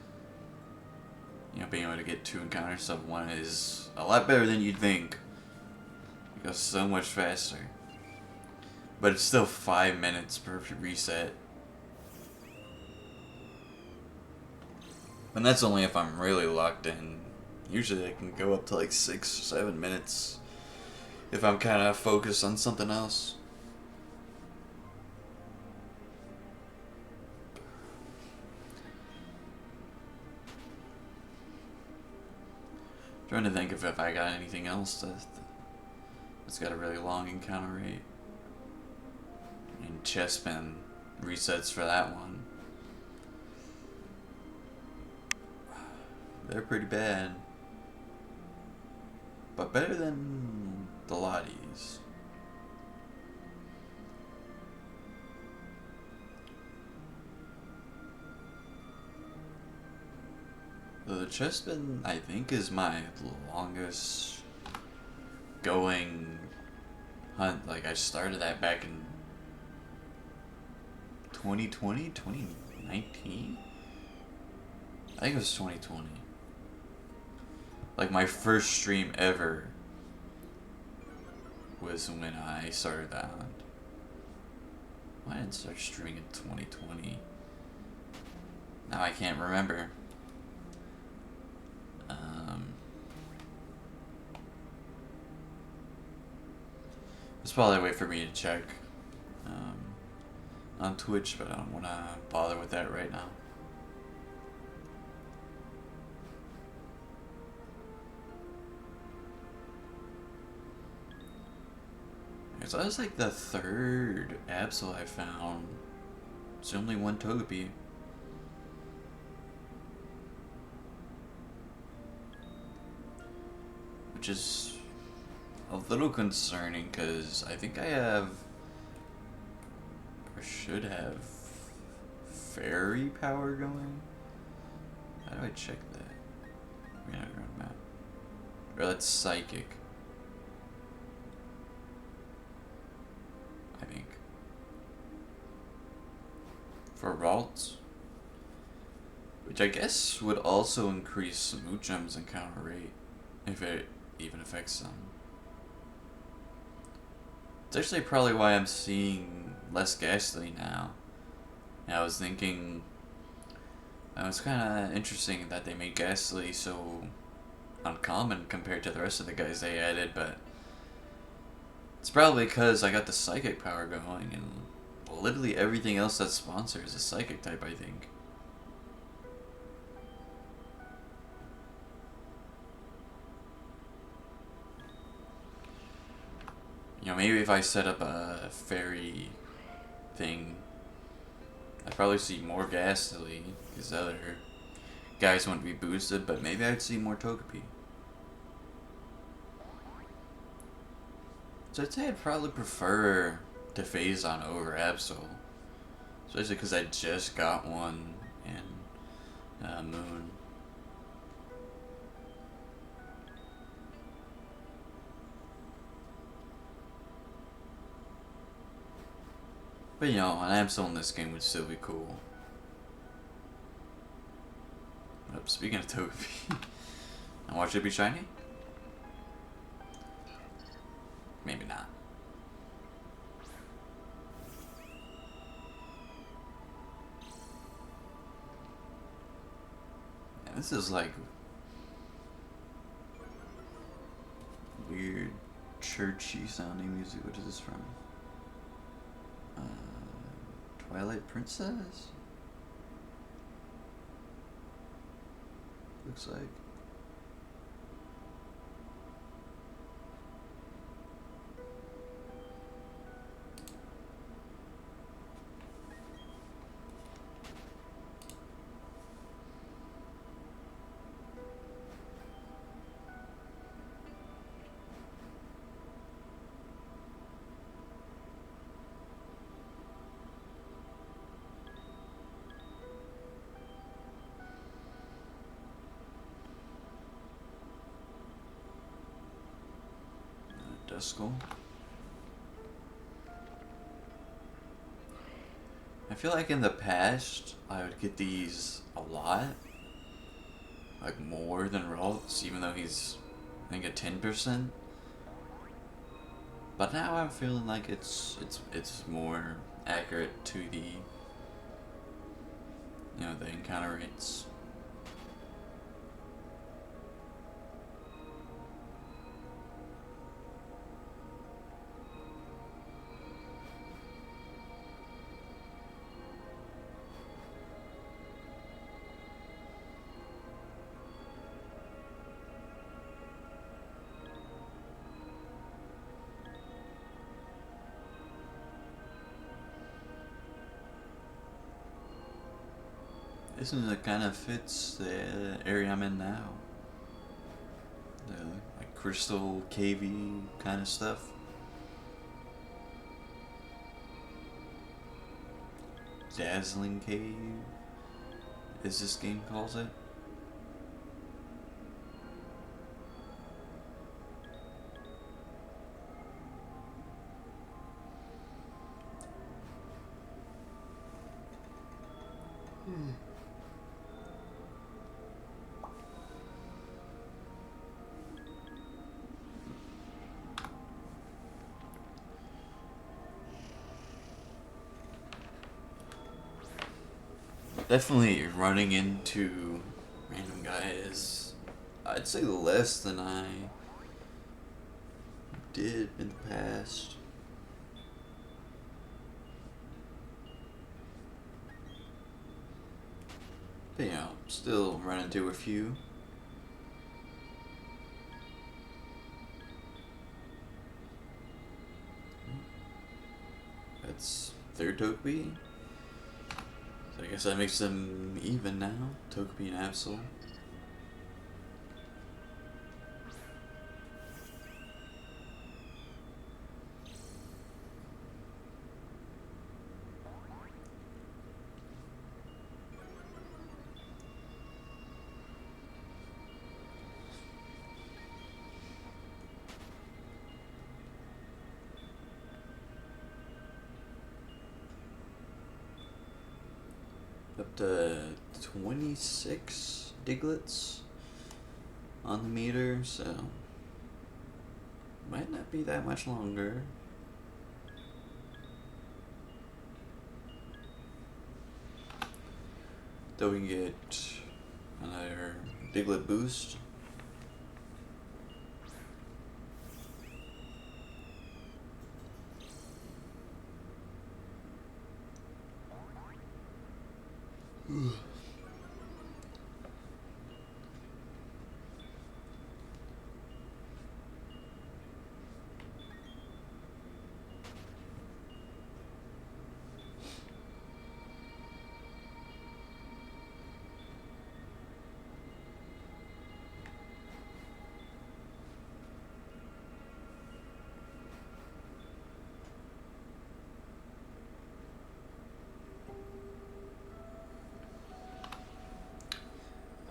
You know, being able to get 2 encounters of one is a lot better than you'd think. It goes so much faster. But it's still 5 minutes per reset. And that's only if I'm really locked in. Usually I can go up to like 6 or 7 minutes if I'm kind of focused on something else. Trying to think if I got anything else that's got a really long encounter rate. And chest spin resets for that one. They're pretty bad. But better than the Lotties. The chest spin, I think, is my longest going hunt. Like, I started that back in 2020, 2019? I think it was 2020. Like, my first stream ever was when I started that hunt. Why didn't I start streaming in 2020? Now I can't remember. It's probably a way for me to check on Twitch, but I don't want to bother with that right now. So that was like the 3rd Absol I found. It's only 1 Togepi. Which is a little concerning because I think I have, or should have, fairy power going. How do I check that? We're not on map. Or that's psychic. I think. For Ralts. Which I guess would also increase Moochum's encounter rate. If it even affects them. It's actually probably why I'm seeing less Ghastly now. And I was thinking, it's kind of interesting that they made Ghastly so uncommon compared to the rest of the guys they added, but it's probably because I got the psychic power going, and literally everything else that's sponsored is a psychic type, I think. You know, maybe if I set up a fairy thing, I'd probably see more Ghastly, because the other guys wouldn't be boosted, but maybe I'd see more Togepi. So I'd say I'd probably prefer to phase on over Absol. Especially because I just got one in Moon. But you know, an Absol in this game would still be cool. But speaking of Togepi, I watch it be shiny? Maybe not. Yeah, this is like weird churchy sounding music. What is this from? Twilight Princess? Looks like. That's cool. I feel like in the past, I would get these a lot. Like more than Ralts, even though he's, I think, at 10%. But now I'm feeling like it's more accurate to the, the encounter rates. This is it kind of fits the area I'm in now. The like crystal cavey kind of stuff. Dazzling cave, as this game calls it. Definitely running into random guys, I'd say less than I did in the past. But still run into a few. That's third Togepi. So I guess that makes them even now. Togepi and Absol. Up to 26 Diglets on the meter, so might not be that much longer. Though we can get another Diglett boost.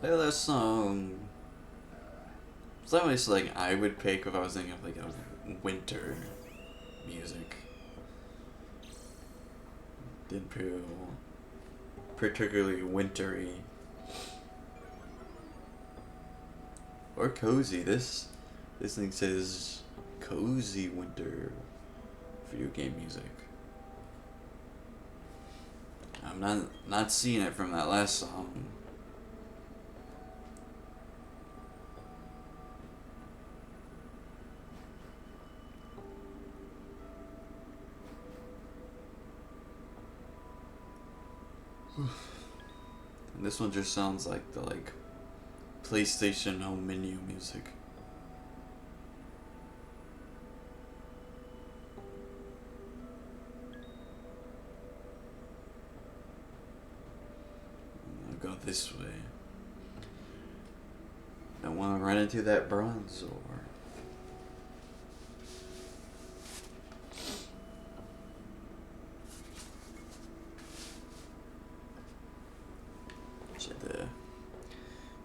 That song. It's like I would pick if I was thinking of like a winter music. Didn't feel particularly wintry or cozy. This thing says cozy winter video game music. I'm not seeing it from that last song. And this one just sounds like the PlayStation home menu music. I'll go this way. Don't want to run into that Bronzor.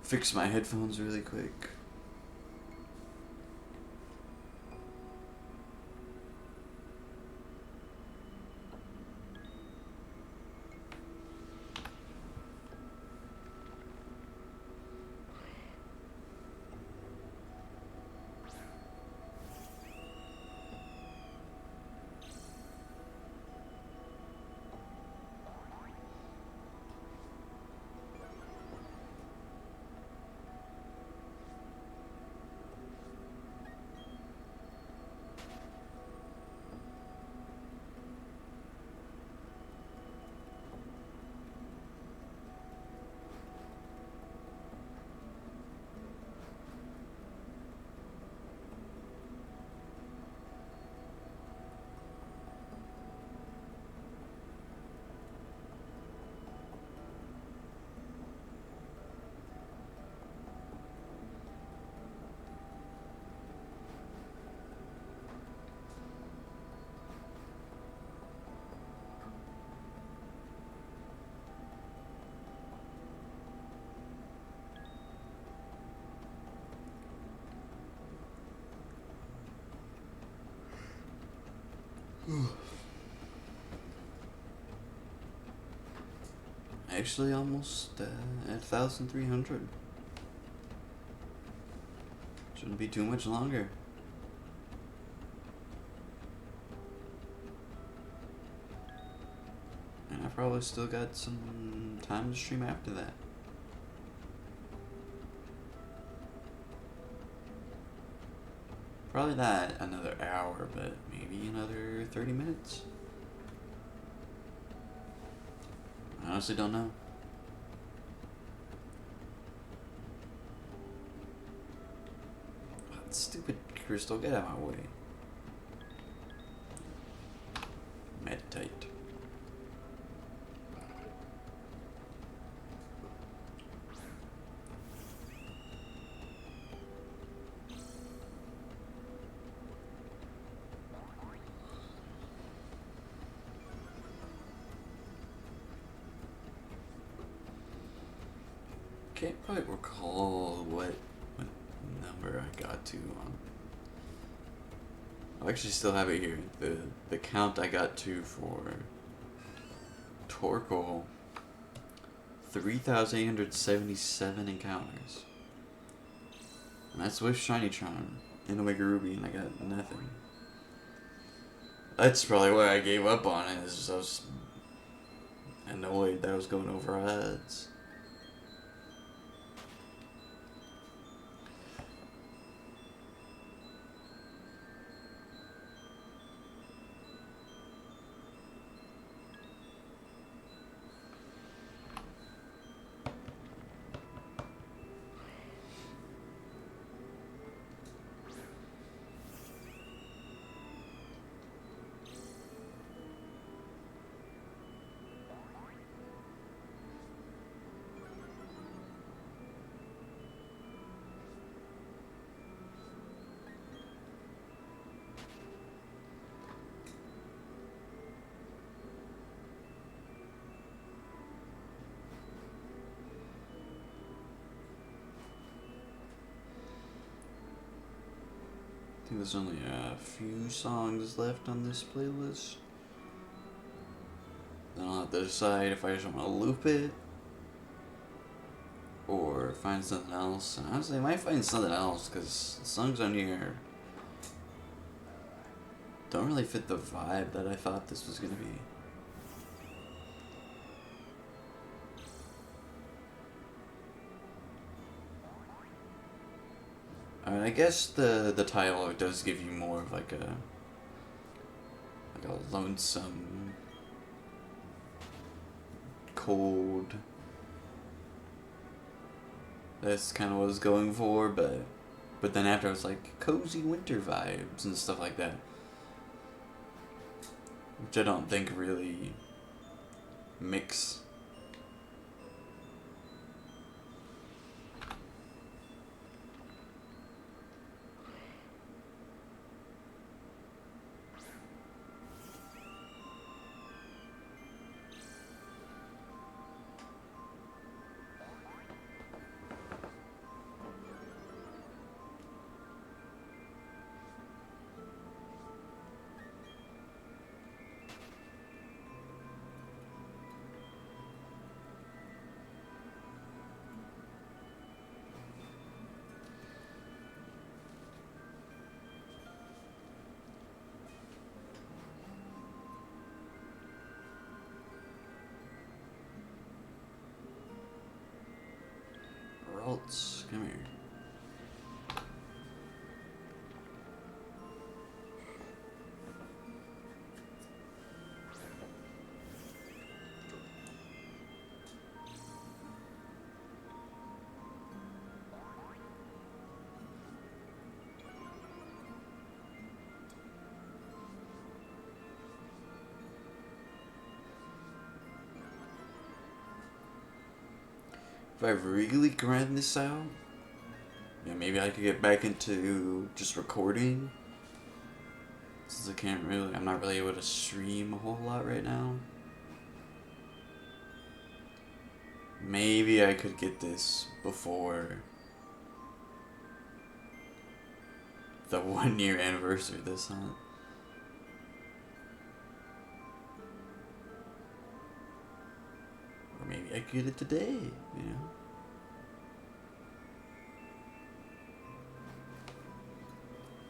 Fix my headphones really quick. actually almost at 1,300. Shouldn't be too much longer. And I probably still got some time to stream after that. Probably not another hour, but maybe another 30 minutes. I honestly don't know. What stupid crystal, get out of my way. Meditate. Can't quite recall what number I got to on. I actually still have it here. The count I got to for Torkoal. 3,877 encounters. And that's with Shiny Charm and Omega Ruby, and I got nothing. That's probably why I gave up on it, is just I was annoyed that I was going over odds. I think there's only a few songs left on this playlist. Then I'll have to decide if I just want to loop it or find something else. And honestly, I might find something else because the songs on here don't really fit the vibe that I thought this was going to be. I mean, I guess the title does give you more of like a lonesome, cold. That's kind of what I was going for, but then after I was like cozy winter vibes and stuff like that, which I don't think really mix. Ralts, come here. If I really grind this out, yeah, maybe I could get back into just recording. Since I'm not really able to stream a whole lot right now. Maybe I could get this before the 1 year anniversary of this hunt. Or maybe back at it today, you know.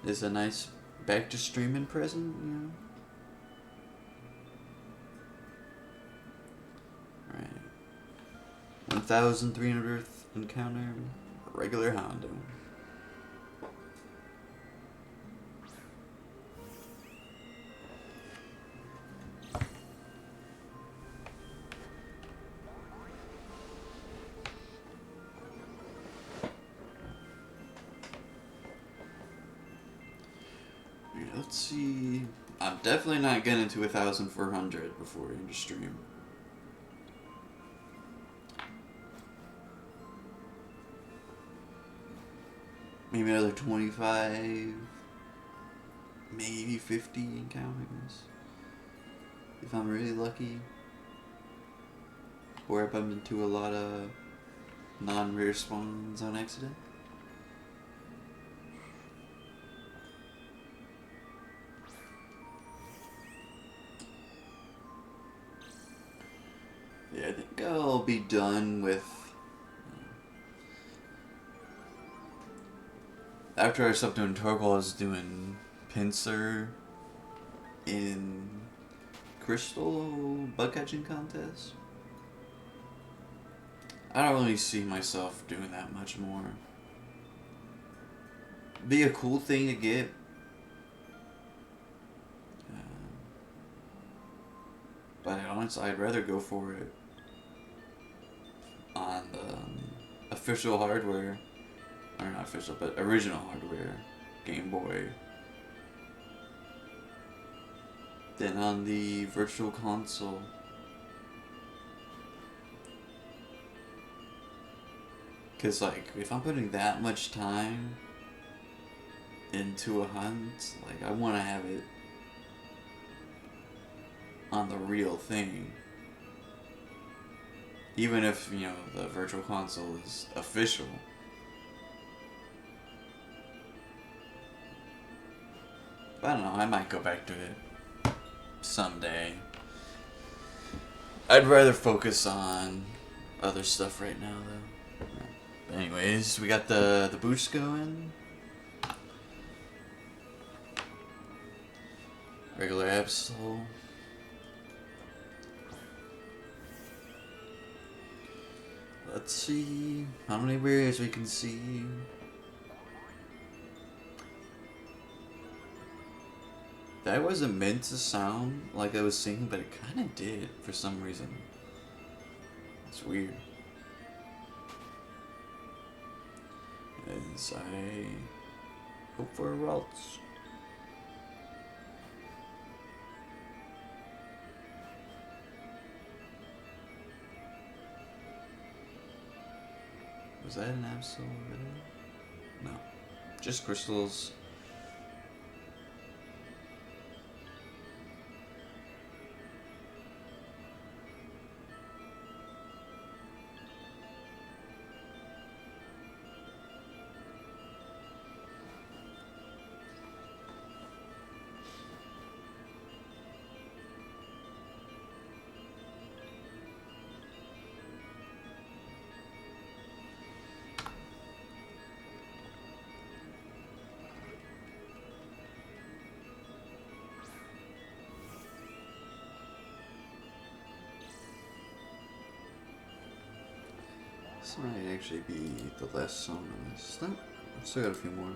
It's a nice back to streaming present, you know. Right. 1,300th encounter, regular Hondo. Let's see. I'm definitely not getting to 1,400 before we end the stream. Maybe another 25, maybe 50 encounters. If I'm really lucky. Or I bump into a lot of non-rare spawns on accident. Yeah, I think I'll be done with... After I stopped doing Torkoal, I was doing Pincer in Crystal bug catching contest. I don't really see myself doing that much more. Be a cool thing to get. But honestly, I'd rather go for it on the official hardware. Or not official, but original hardware. Game Boy. Than on the virtual console. Cause like, if I'm putting that much time into a hunt, like I want to have it on the real thing. Even if, you know, the virtual console is official. But I don't know, I might go back to it someday. I'd rather focus on other stuff right now, though. But anyways, we got the boost going. Regular Absol. Let's see how many barriers we can see. That wasn't meant to sound like I was singing, but it kind of did for some reason. It's weird. As I hope for a Ralts. Was that an Absol video? No. Just crystals. This might actually be the last song on this. No, I've still got a few more.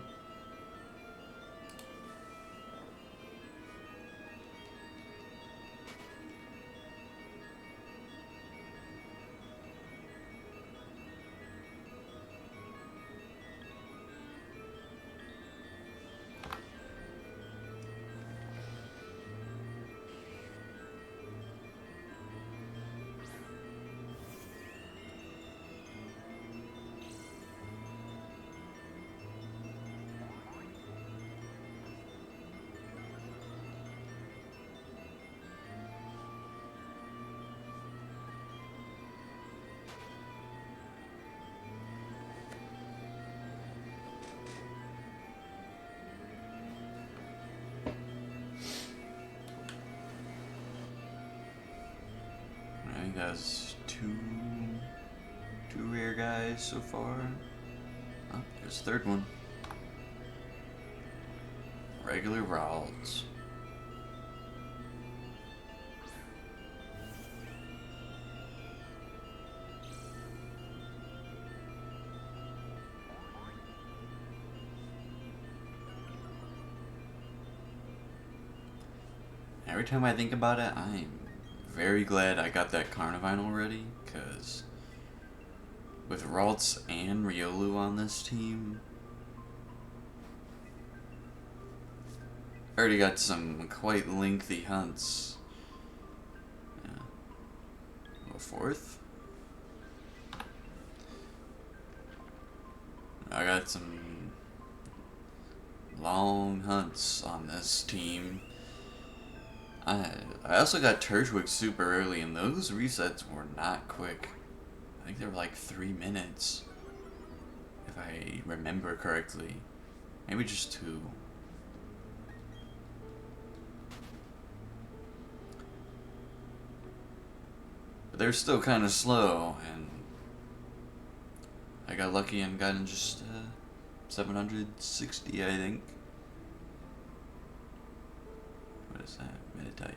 I think that's 2 2 rare guys so far. Oh, there's a third one. Regular Ralts. Every time I think about it, I'm very glad I got that Carnivine already, because with Ralts and Riolu on this team, I already got some quite lengthy hunts. Yeah. A fourth? I got some long hunts on this team. I also got Turtwig super early, and those resets were not quick. I think they were like 3 minutes, if I remember correctly. Maybe just 2. But they're still kind of slow, and I got lucky and got in just 760, I think. What is that? Meditate.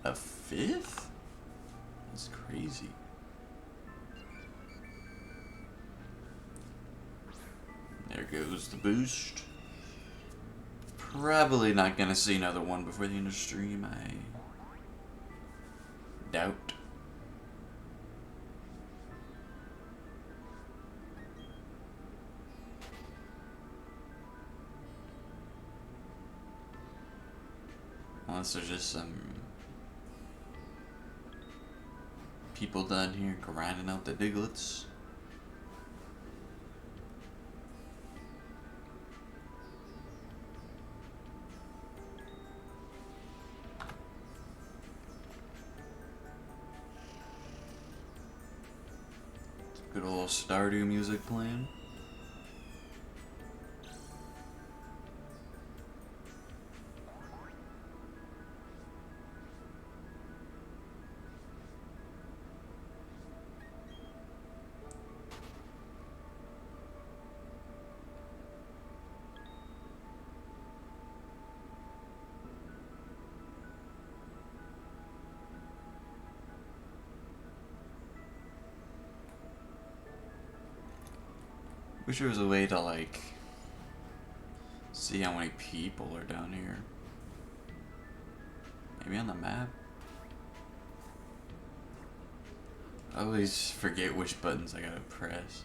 A 5th? That's crazy. There goes the boost. Probably not gonna see another one before the end of stream, I doubt. Unless there's just some people down here grinding out the Diglets. Good old Stardew music playing. Wish there was a way to, like, see how many people are down here. Maybe on the map? I always forget which buttons I gotta press.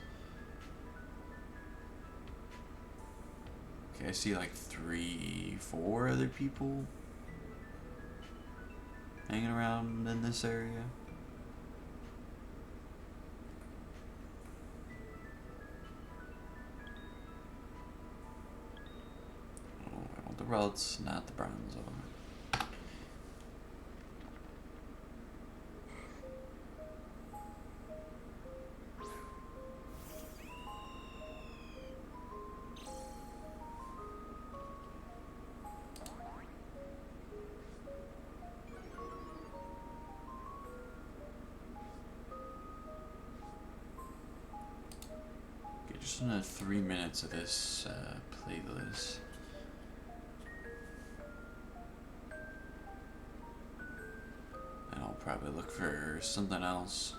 Okay, I see like 3, 4 other people hanging around in this area. Oh, I want the Ralts, not the Bronzo. Just another 3 minutes of this playlist. And I'll probably look for something else.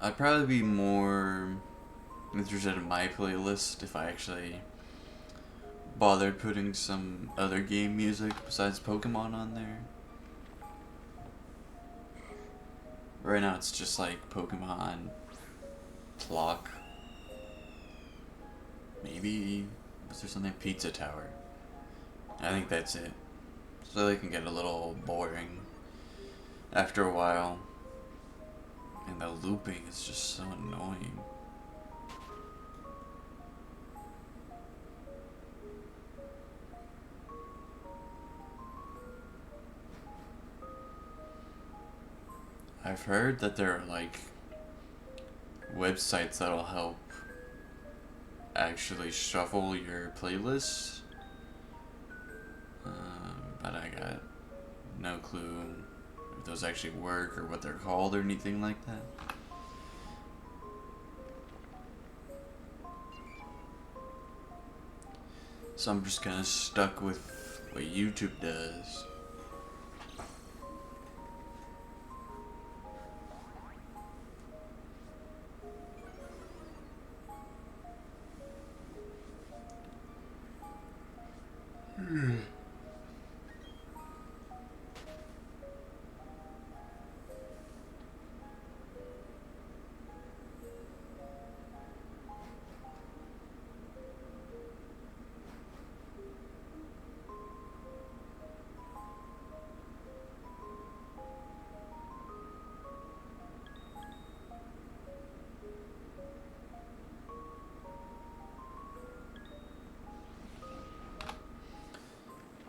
I'd probably be more interested in my playlist if I actually bothered putting some other game music besides Pokemon on there. Right now it's just like Pokemon, Clock, maybe, was there something, Pizza Tower. I think that's it. So they can get a little boring after a while. And the looping is just so annoying. I've heard that there are like websites that'll help actually shuffle your playlists. But I got no clue if those actually work or what they're called or anything like that. So I'm just kind of stuck with what YouTube does.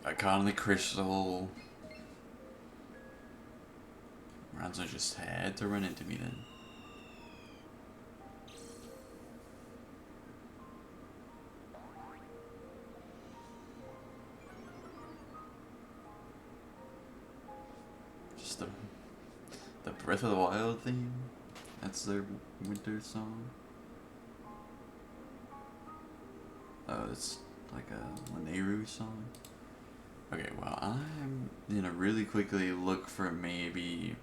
Icon the Crystal. Ronzo just had to run into me then. Just the Breath of the Wild theme. That's their winter song. Oh, it's like a Laneru song. Okay, well, I'm gonna really quickly look for maybe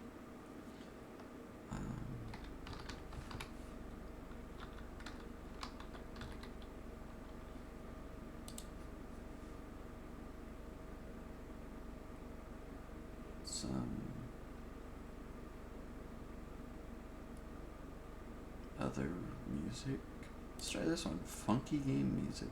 some other music. Let's try this one. Funky game music.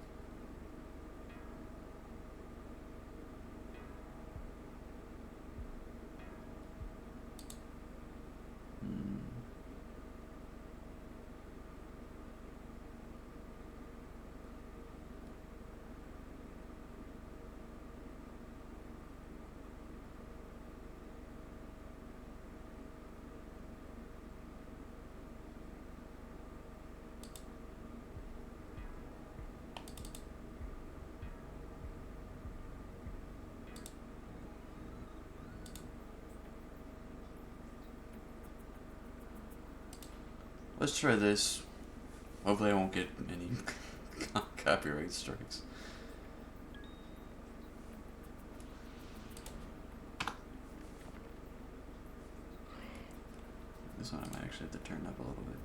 Let's try this. Hopefully I won't get any copyright strikes. This one I might actually have to turn up a little bit.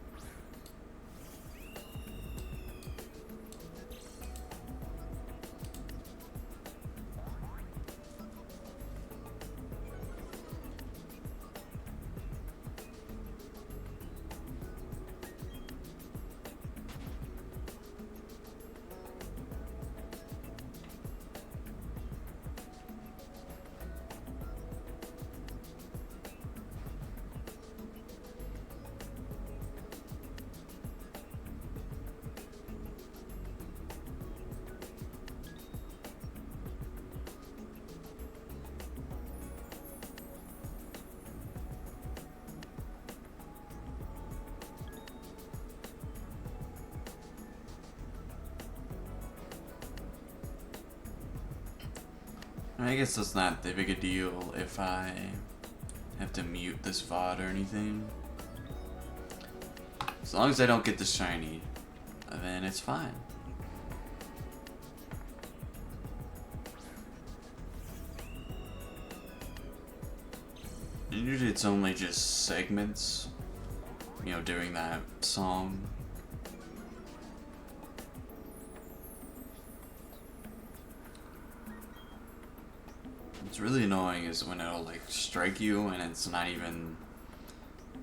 I guess that's not that big a deal if I have to mute this VOD or anything. As long as I don't get the shiny, then it's fine. And usually it's only just segments, you know, during that song. What's really annoying is when it'll like strike you and it's not even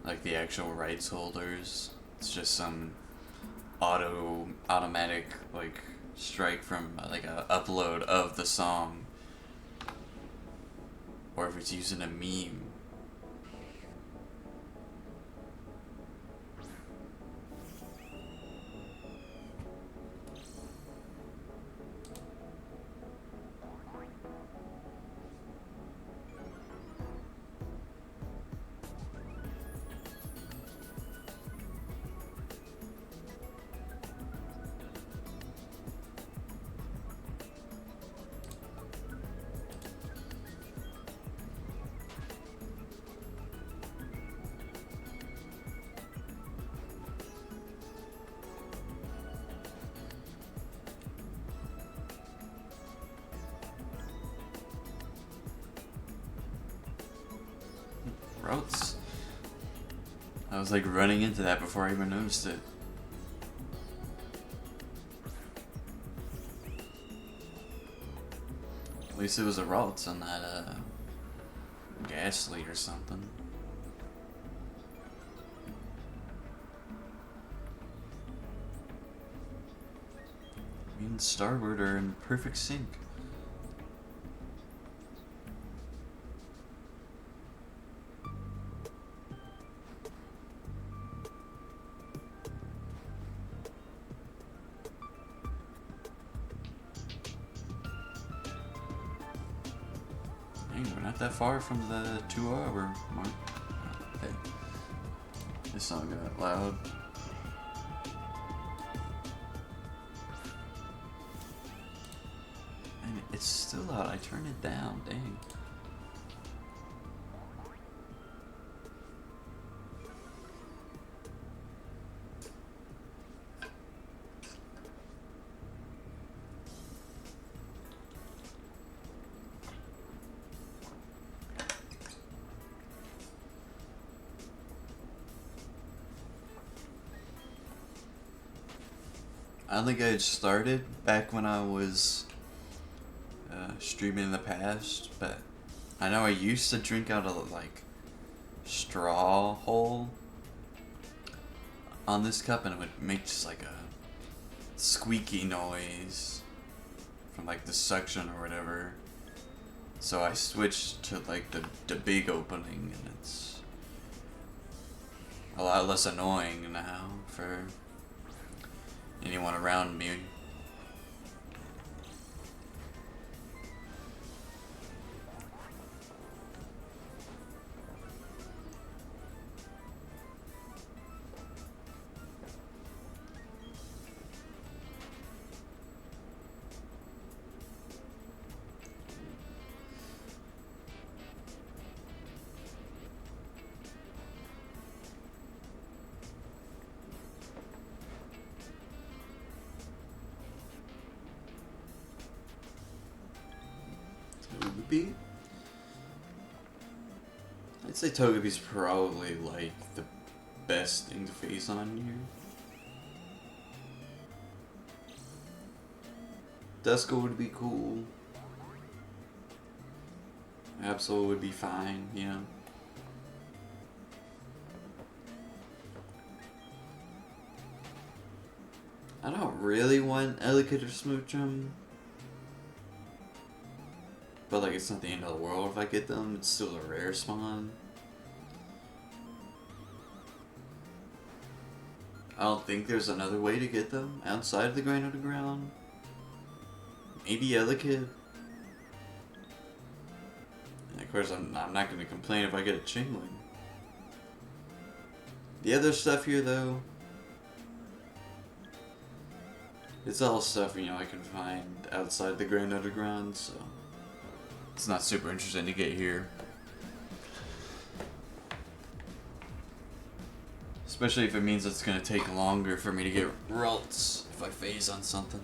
like the actual rights holders. It's just some automatic like strike from like a upload of the song, or if it's using a meme. Ralts. I was like running into that before I even noticed it. At least it was a Ralts and not Ghastly or something. Me and Starboard are in perfect sync. Dang, we're not that far from the 2-hour mark. Hey, this song got loud. And it's still loud. I turned it down. Dang. I don't think I had started back when I was streaming in the past, but I know I used to drink out of like straw hole on this cup, and it would make just like a squeaky noise from like the suction or whatever. So I switched to like the big opening, and it's a lot less annoying now for anyone around me. Togepi? I'd say Togepi's probably like the best thing to face on here. Duskull would be cool. Absol would be fine, yeah. I don't really want Elekid or Smoochum. But like, it's not the end of the world if I get them. It's still a rare spawn. I don't think there's another way to get them outside of the Grand Underground. Maybe Elekid. And of course, I'm not going to complain if I get a Chingling. The other stuff here, though, it's all stuff, you know, I can find outside the Grand Underground, so it's not super interesting to get here. Especially if it means it's going to take longer for me to get Ralts if I phase on something.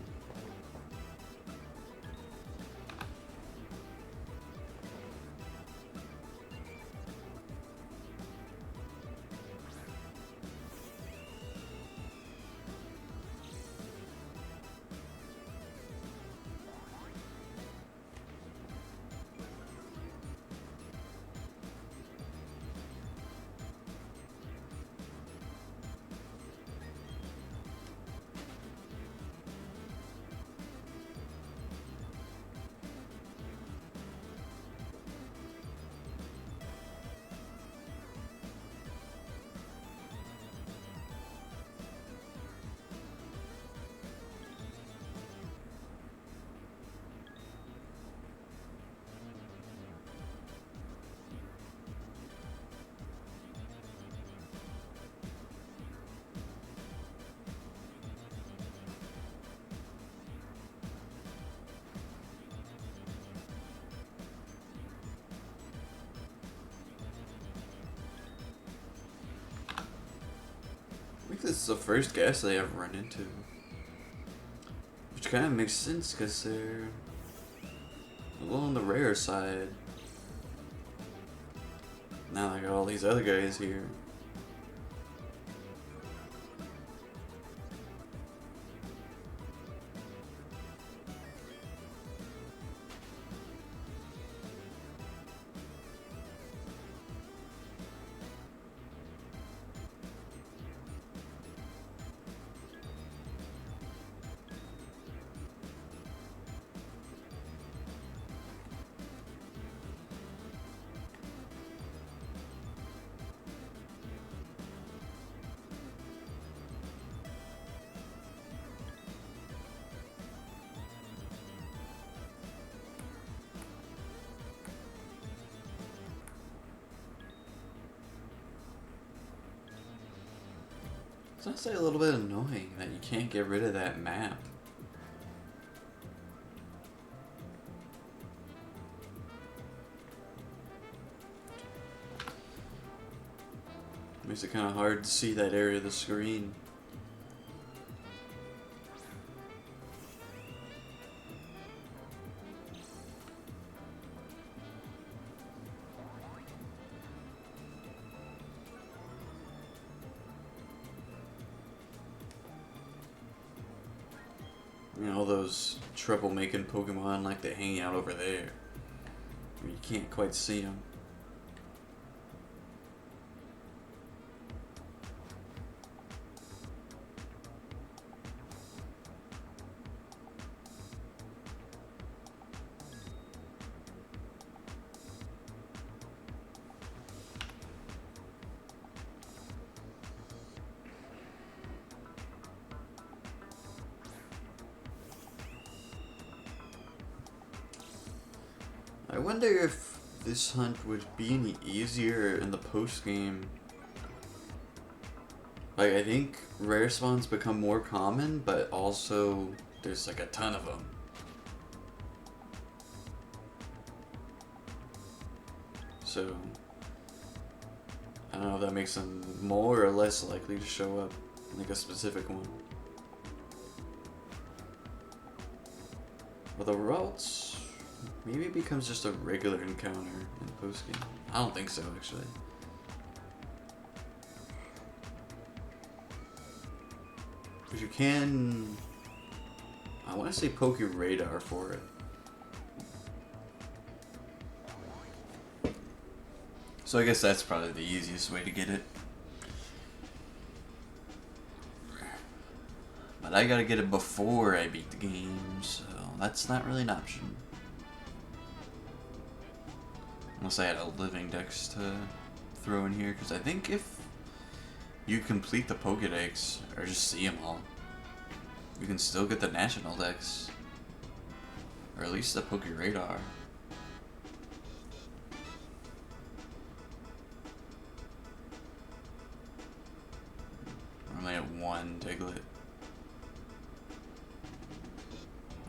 I think this is the first gas they ever run into. Which kind of makes sense because they're a little on the rare side. Now I got all these other guys here. It's honestly a little bit annoying that you can't get rid of that map. Makes it kind of hard to see that area of the screen. You know, all those troublemaking Pokemon like they're hanging out over there. You can't quite see them. I wonder if this hunt would be any easier in the post game. Like, I think rare spawns become more common, but also there's like a ton of them. So, I don't know if that makes them more or less likely to show up in like a specific one. Well, the Ralts, maybe it becomes just a regular encounter in post game. I don't think so, actually. If you can, I want to say poke your radar for it. So I guess that's probably the easiest way to get it. But I gotta get it before I beat the game, so that's not really an option. Unless I had a living dex to throw in here, because I think if you complete the Pokedex, or just see them all, you can still get the National Dex. Or at least the Poke Radar. I'm only at one Diglett.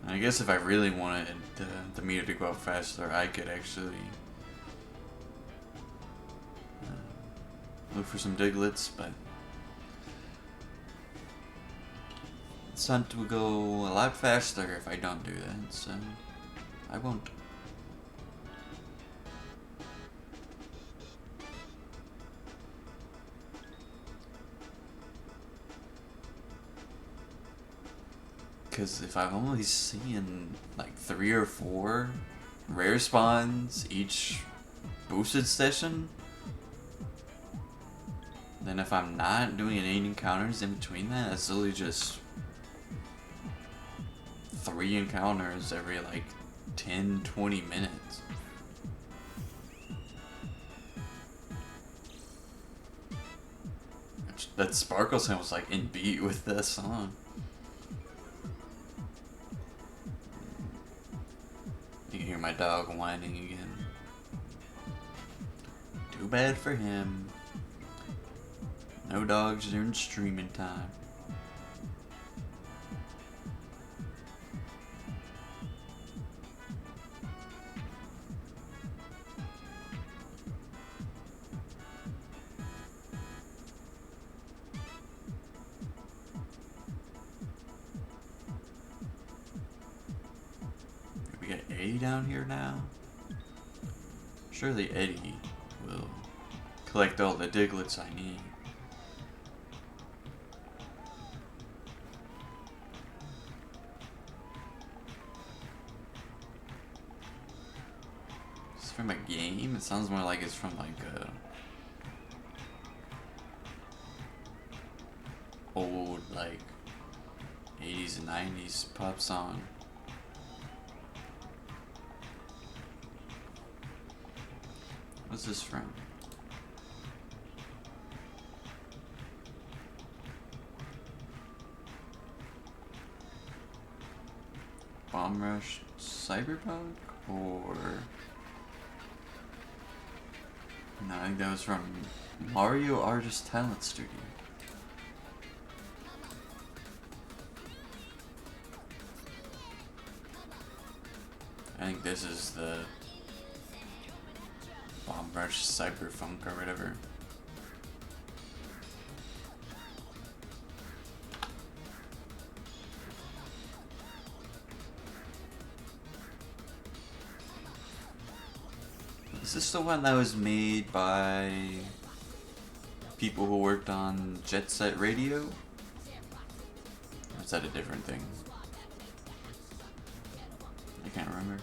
I guess if I really wanted the meter to go up faster, I could actually look for some Digletts, but this hunt will go a lot faster if I don't do that, so I won't. Because if I'm only seeing like 3 or 4 rare spawns each boosted session, then if I'm not doing any encounters in between that, it's literally just 3 encounters every like 10-20 minutes. That Sparkle sound was like in beat with the song. You can hear my dog whining again. Too bad for him. No dogs during streaming time. We got Eddie down here now? Surely Eddie will collect all the Diglets I need. Is this from a game? It sounds more like it's from like a old like 80s and 90s pop song. What's this from? Bomb Rush Cyberpunk? Or... no, I think that was from Mario Artist Talent Studio. I think this is the Bomb Rush Cyberpunk or whatever. Is this the one that was made by people who worked on Jet Set Radio? Or is that a different thing? I can't remember.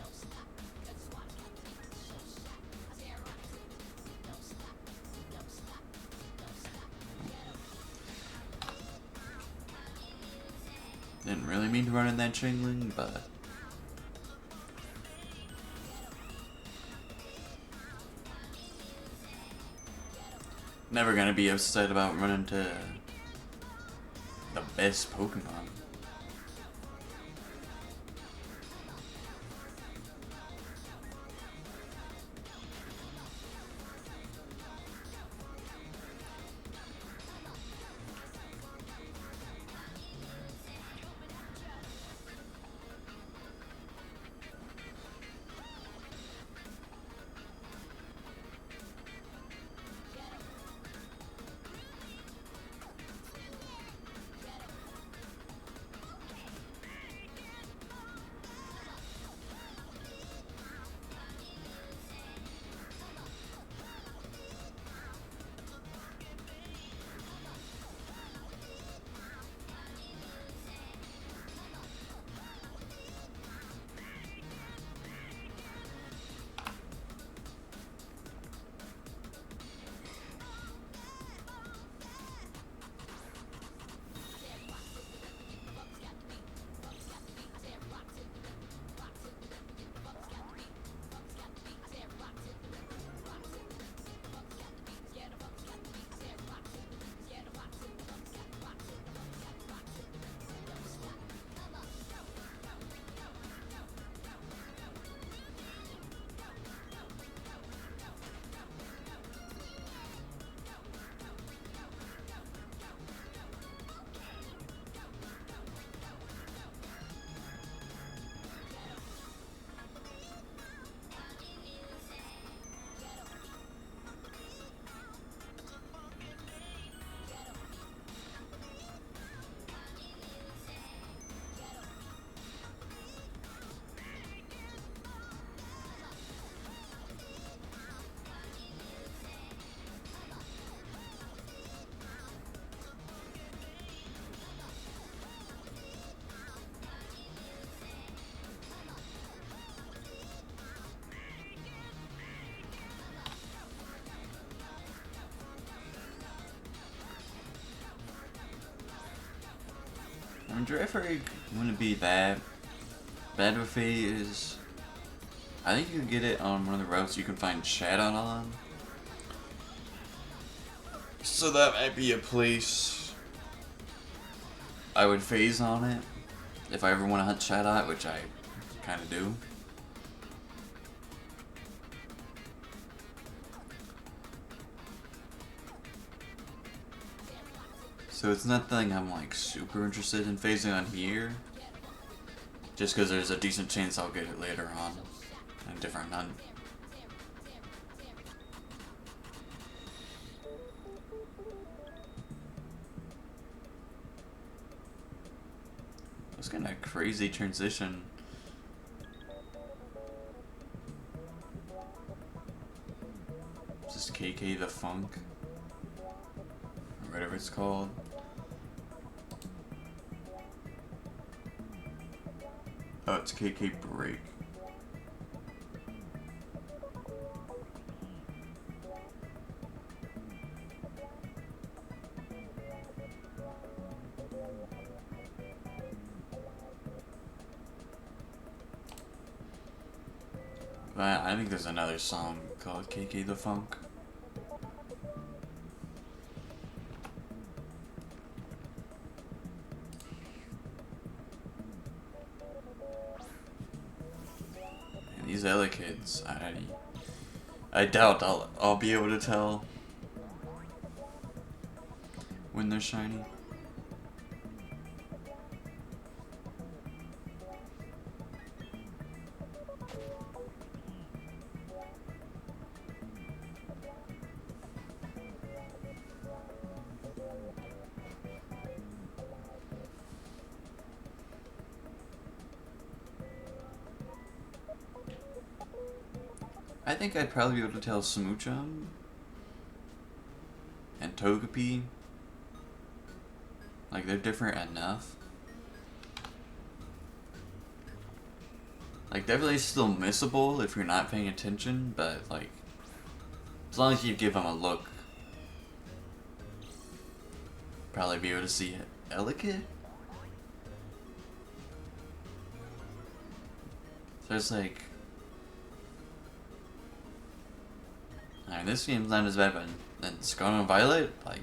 Didn't really mean to run in that Chingling, but... never gonna be upset about running to the best Pokemon. I mean, Giraffe wouldn't be that bad of a phase. I think you can get it on one of the routes you can find Shadow on. So that might be a place I would phase on it if I ever want to hunt Shadow, which I kind of do. So it's nothing I'm like super interested in phasing on here, just because there's a decent chance I'll get it later on in a different hunt. That was kind of a crazy transition. Just KK the Funk, or whatever it's called. Oh, it's KK Break. But I think there's another song called KK the Funk. And these other kids, I doubt I'll be able to tell when they're shiny. I think I'd probably be able to tell Smoochum and Togepi. Like, they're different enough. Like, definitely still missable if you're not paying attention, but, like, as long as you give them a look, probably be able to see Elekid. So it's like, I mean, this game's not as bad, but then Scarlet and Violet, like,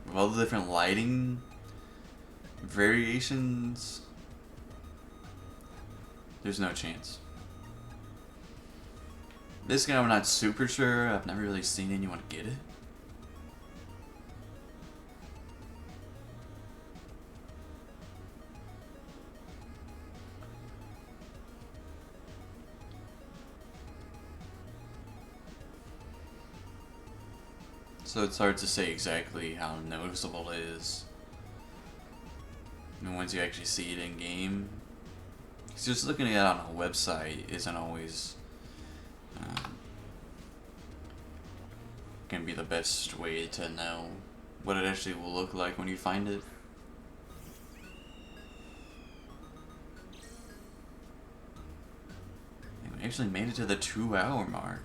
with all the different lighting variations, there's no chance. This game, I'm not super sure. I've never really seen anyone get it. So it's hard to say exactly how noticeable it is. And once you actually see it in game, it's just looking at it on a website isn't always gonna be the best way to know what it actually will look like when you find it. And we actually made it to the 2-hour mark.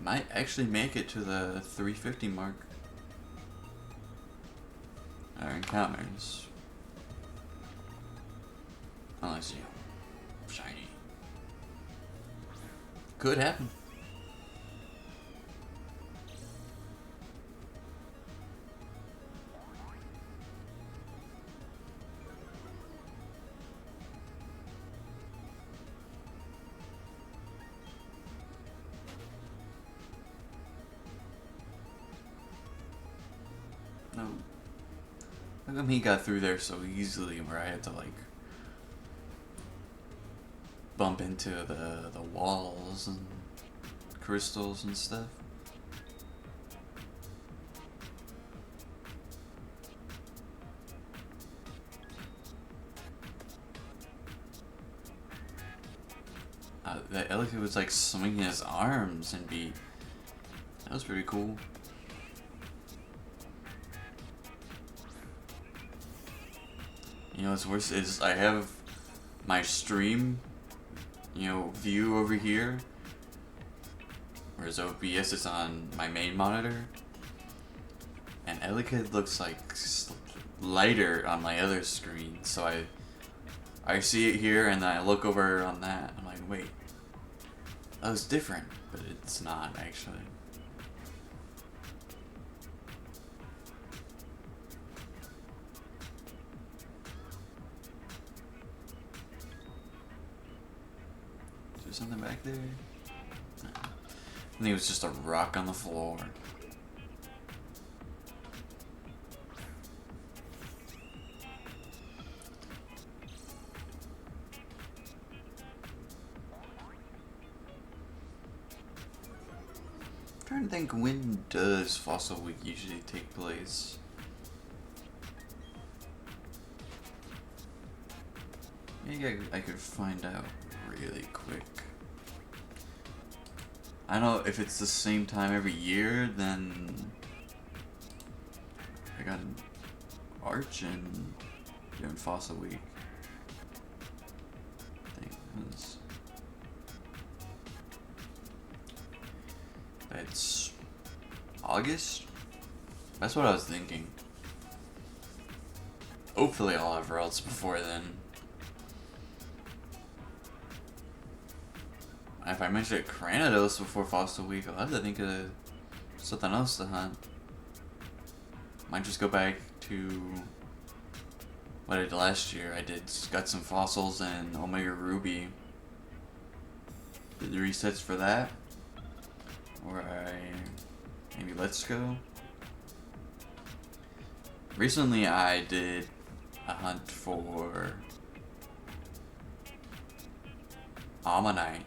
Might actually make it to the 350 mark. Our encounters. Unless you shiny. Could happen. No. How come he got through there so easily where I had to, like, bump into the walls and crystals and stuff? That Elekid was like swinging his arms and beat. That was pretty cool. You know what's worse is I have my stream, view over here, whereas OBS is on my main monitor, and Elekid looks like lighter on my other screen. So I see it here, and then I look over on that. I'm like, wait, that was different, but it's not actually. Is there something back there? No. I think it was just a rock on the floor. trying to think, when does Fossil Week usually take place? Maybe I could find out really quick. I don't know if it's the same time every year, then I got an Arch and doing Fossil Week. I think it's August? That's what I was thinking. Hopefully I'll have Ralts before then. If I mentioned Cranidos before Fossil Week, I'll have to think of something else to hunt. Might just go back to what I did last year. Got some fossils and Omega Ruby. Did the resets for that. Or maybe Let's Go. Recently I did a hunt for Ammonite.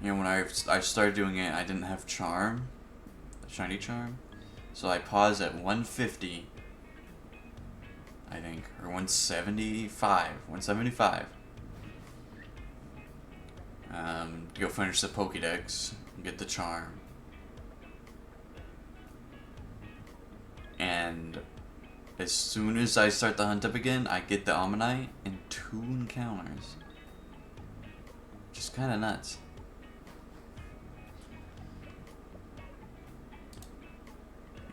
You know, when I started doing it, I didn't have Charm, Shiny Charm, so I paused at 150, I think, or 175, to go finish the Pokédex and get the Charm. And as soon as I start the hunt up again, I get the Ammonite in 2 encounters. Just kind of nuts.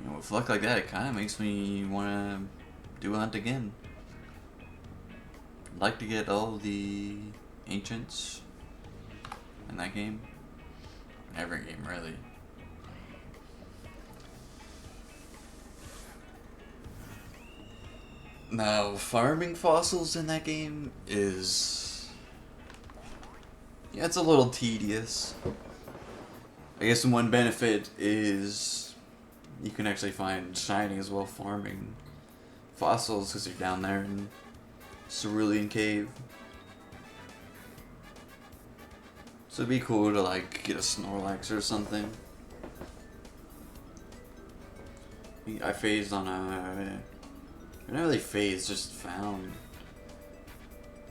You know, with luck like that, it kind of makes me want to do a hunt again. I'd like to get all the ancients in that game. Every game, really. Now, farming fossils in that game is... yeah, it's a little tedious. I guess one benefit is you can actually find shinies while farming fossils because you're down there in Cerulean Cave. So it'd be cool to like get a Snorlax or something. I phased on I not really phased, just found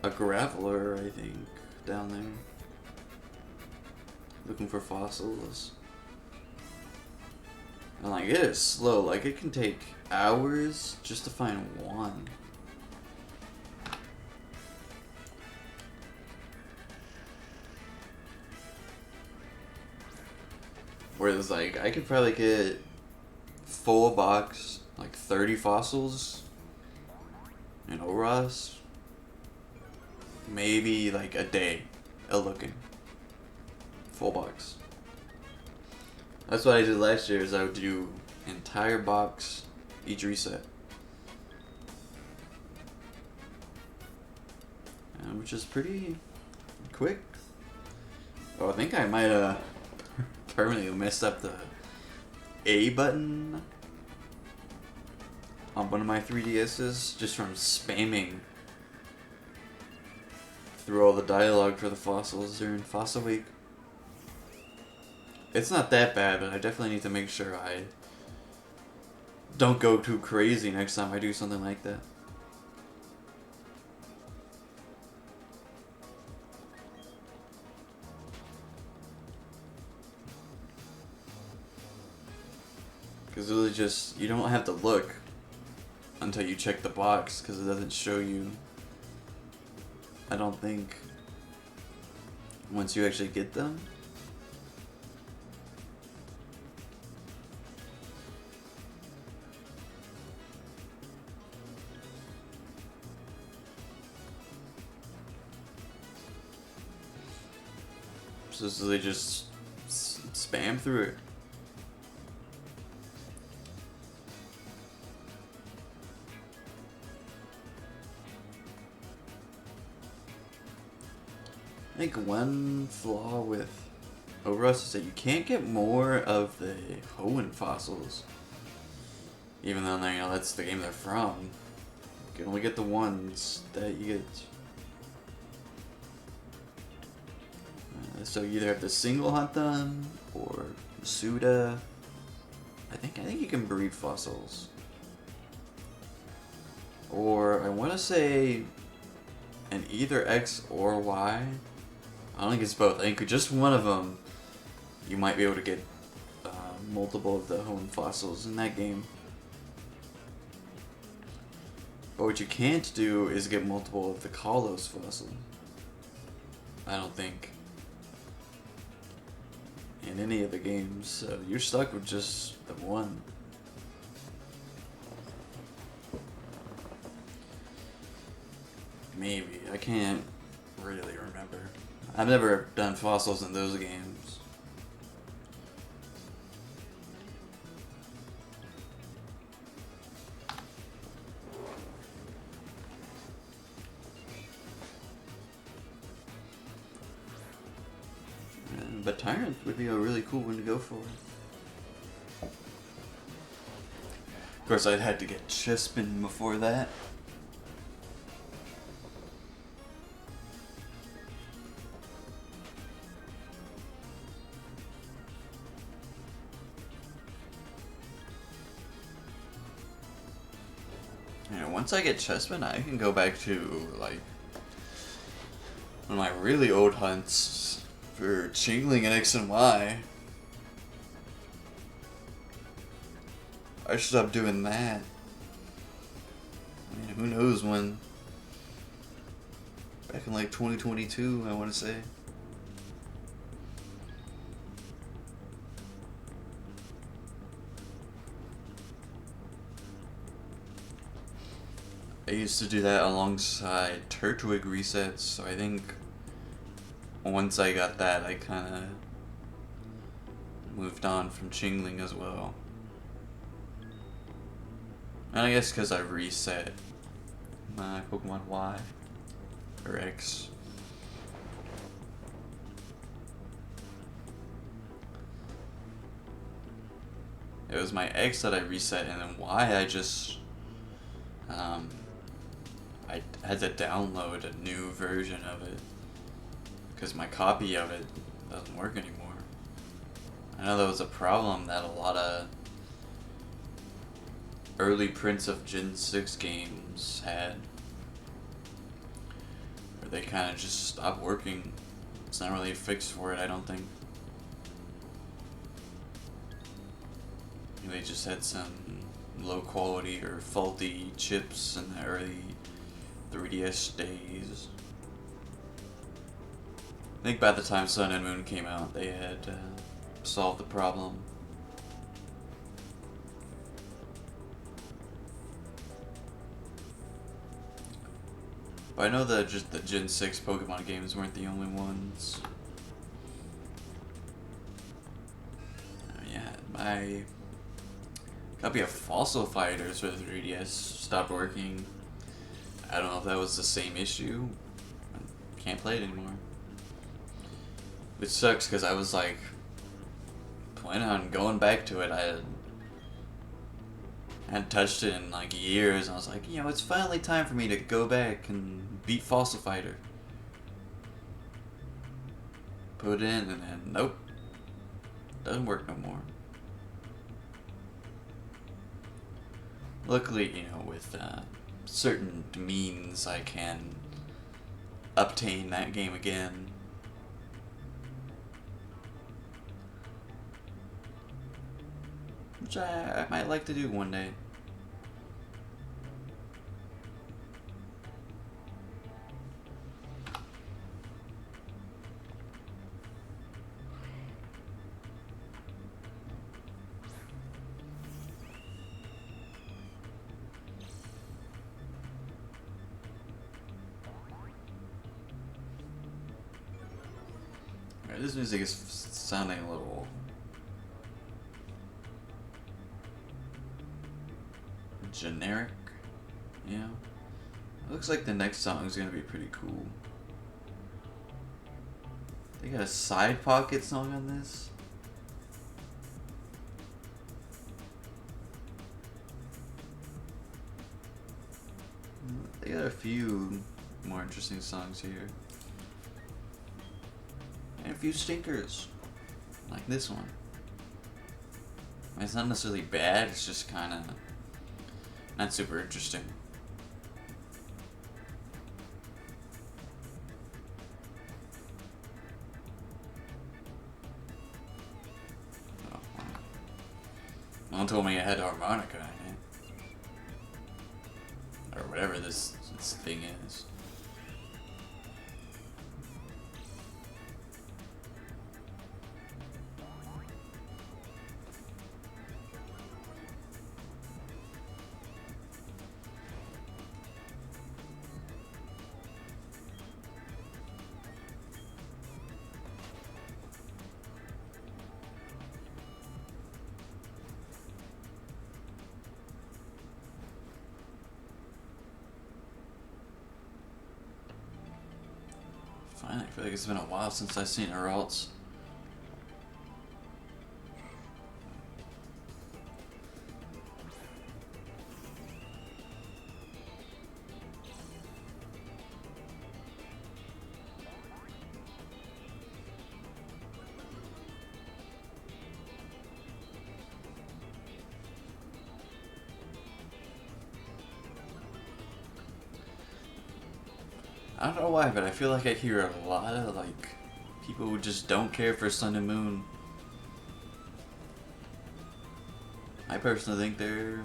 a Graveler, I think, down there. Looking for fossils. And like, it is slow. Like, it can take hours just to find one. Whereas, like, I could probably get full box, like 30 fossils in Oros. Maybe like a day of looking. Full box. That's what I did last year, is I would do entire box each reset. Which is pretty quick. Oh, I think I might have permanently messed up the A button on one of my 3DSs just from spamming through all the dialogue for the fossils during Fossil Week. It's not that bad, but I definitely need to make sure I don't go too crazy next time I do something like that. Because really just, you don't have to look until you check the box, because it doesn't show you, I don't think, once you actually get them. So they just spam through it. I think one flaw with Oros is that you can't get more of the Hoenn fossils. Even though, you know, that's the game they're from. You can only get the ones that you get. So you either have to single hunt them or Suda. I think you can breed fossils. Or I want to say an either X or Y. I don't think it's both. I think just one of them you might be able to get multiple of the home fossils in that game. But what you can't do is get multiple of the Kalos fossil. I don't think. In any of the games, so you're stuck with just the one. Maybe. I can't really remember. I've never done fossils in those games. But Tyrant would be a really cool one to go for. Of course, I'd had to get Chespin before that. Once I get Chespin, I can go back to, like, one of my really old hunts for Chingling and X and Y. I should stop doing that. I mean, who knows when. Back in, like, 2022, I want to say. I used to do that alongside Turtwig resets, so I think once I got that, I kind of moved on from Chingling as well. And I guess because I reset my Pokemon Y or X. It was my X that I reset, and then Y I just I had to download a new version of it because my copy of it doesn't work anymore. I know that was a problem that a lot of early prints of Gen 6 games had, where they kind of just stopped working. It's not really a fix for it, I don't think. They just had some low quality or faulty chips in the early 3DS days. I think by the time Sun and Moon came out, they had solved the problem. But I know that just the Gen 6 Pokemon games weren't the only ones. Yeah, my copy of Fossil Fighters for the 3DS stopped working. I don't know if that was the same issue. I can't play it anymore. Which sucks because I was like planning on going back to it. I hadn't touched it in like years. I was like, you know, it's finally time for me to go back and beat Fossil Fighter. Put it in and then nope. Doesn't work no more. Luckily, you know, with certain means I can obtain that game again. Which I might like to do one day. Alright, this music is sounding a little generic, you know? Looks like the next song is gonna be pretty cool. They got a side pocket song on this? They got a few more interesting songs here. and a few stinkers, like this one. It's not necessarily bad, it's just kind of not super interesting. Oh, no one told me it had harmonica in it. Or whatever this thing is. Finally, I feel like it's been a while since I've seen a Ralts. I don't know why, but I feel like I hear a lot of, like, people who just don't care for Sun and Moon. I personally think they're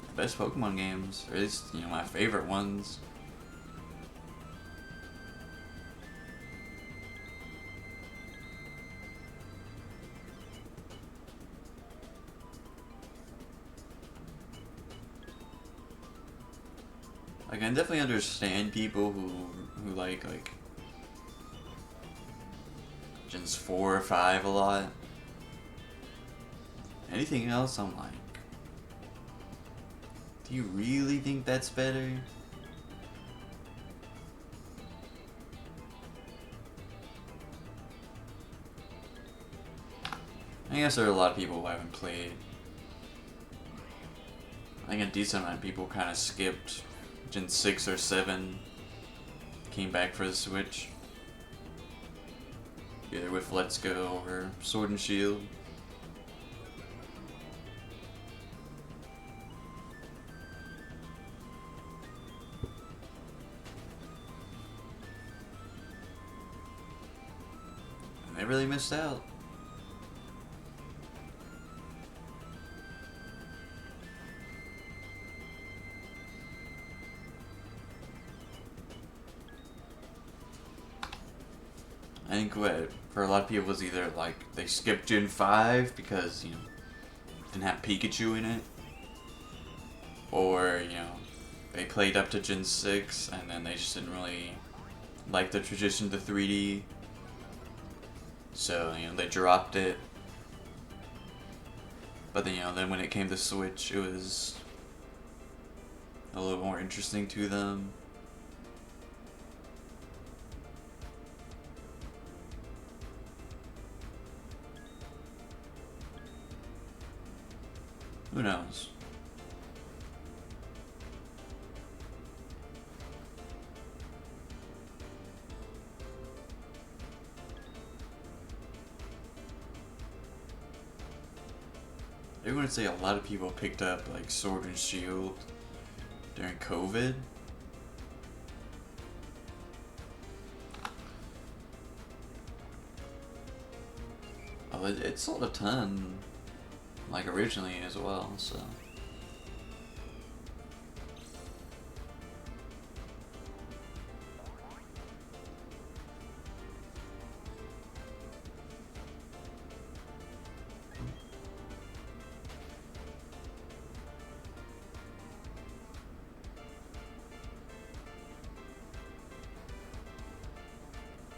the best Pokemon games, or at least, you know, my favorite ones. I can definitely understand people who like Gens 4 or 5 a lot. Anything else, I'm like, do you really think that's better? I guess there are a lot of people who haven't played. I think a decent amount of people kind of skipped Gen 6 or 7, came back for the Switch. Either with Let's Go or Sword and Shield. And they really missed out. I think what for a lot of people was either like they skipped Gen 5 because, you know, it didn't have Pikachu in it, or, you know, they played up to Gen 6 and then they just didn't really like the transition to 3D, so, you know, they dropped it. But then, you know, then when it came to Switch, it was a little more interesting to them. Who knows? I would say a lot of people picked up like Sword and Shield during COVID. Oh, it sold a ton, like originally as well, so.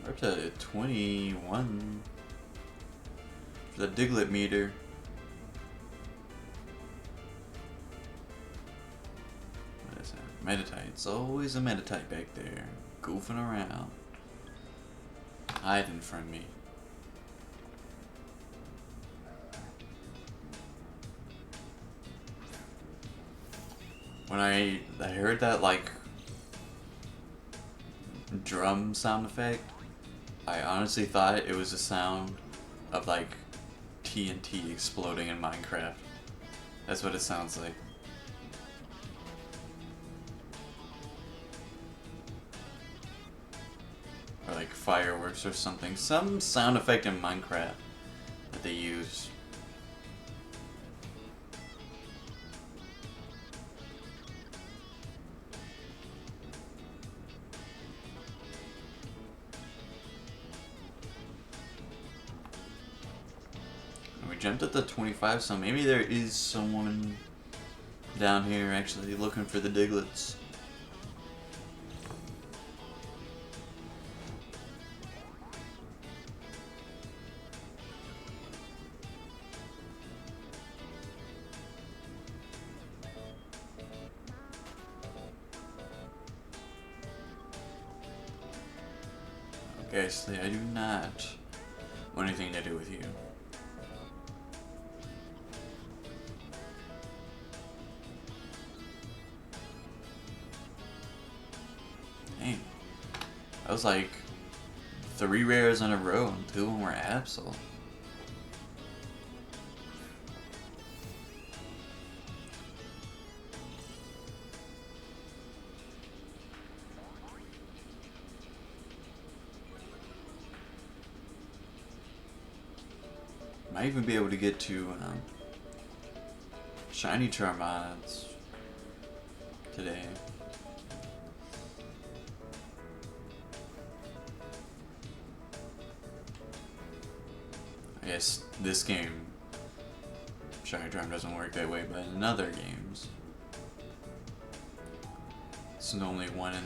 We're up to 21 for the Diglett meter. What is that? Meditite. It's always a Meditite back there, goofing around, hiding from me. When I heard that like drum sound effect, I honestly thought it was the sound of like TNT exploding in Minecraft. That's what it sounds like. Or like fireworks or something. Some sound effect in Minecraft that they use. We jumped at the 25, so maybe there is someone down here actually looking for the Diglets. Okay, so I do not want anything to do with you. Dang. That was like 3 rares in a row and 2 of them were Absol. Might even be able to get to shiny Charmods today. I guess this game shiny charm doesn't work that way, but in other games it's only 1 in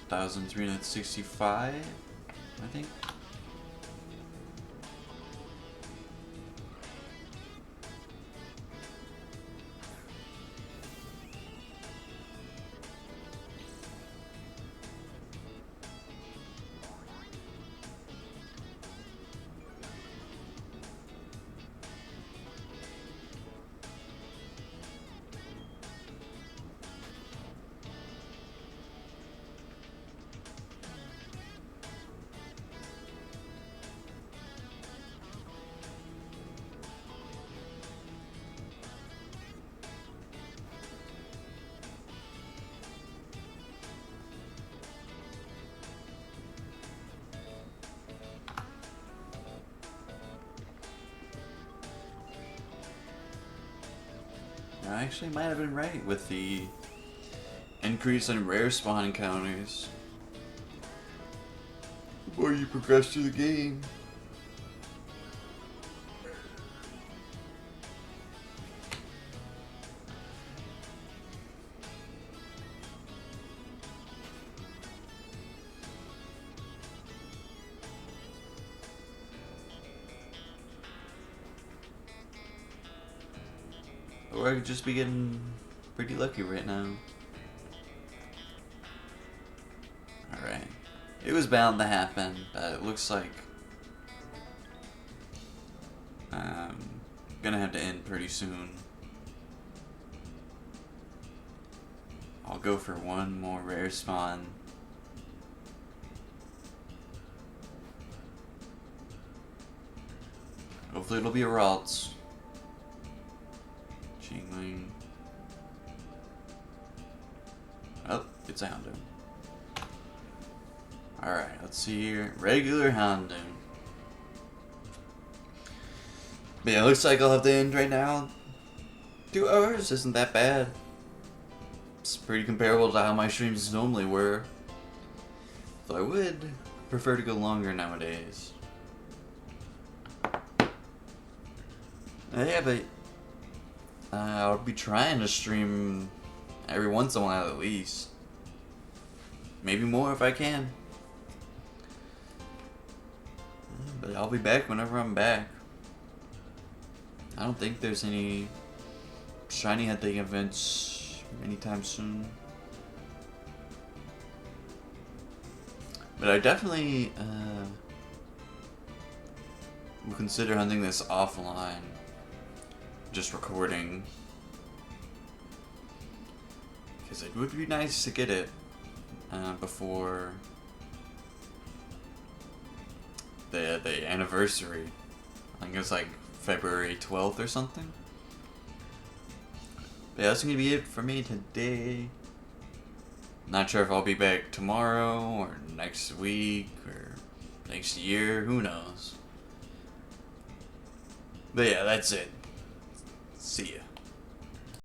1,365, I think. I actually might have been right with the increase in rare spawn encounters the more you progress through the game. Or I could just be getting pretty lucky right now. Alright. It was bound to happen, but it looks like gonna have to end pretty soon. I'll go for one more rare spawn. Hopefully it'll be a Ralts. Chingling. Oh, it's a Houndoom. Alright, let's see here. Regular Houndoom. But yeah, it looks like I'll have to end right now. 2 hours isn't that bad. It's pretty comparable to how my streams normally were. Though I would prefer to go longer nowadays. Yeah, but I'll be trying to stream every once in a while at least. Maybe more if I can. But I'll be back whenever I'm back. I don't think there's any shiny hunting events anytime soon. But I definitely will consider hunting this offline. Just recording. Because it would be nice to get it before the anniversary. I think it was like February 12th or something. But yeah, that's gonna be it for me today. Not sure if I'll be back tomorrow or next week or next year. Who knows? But yeah, that's it. See ya.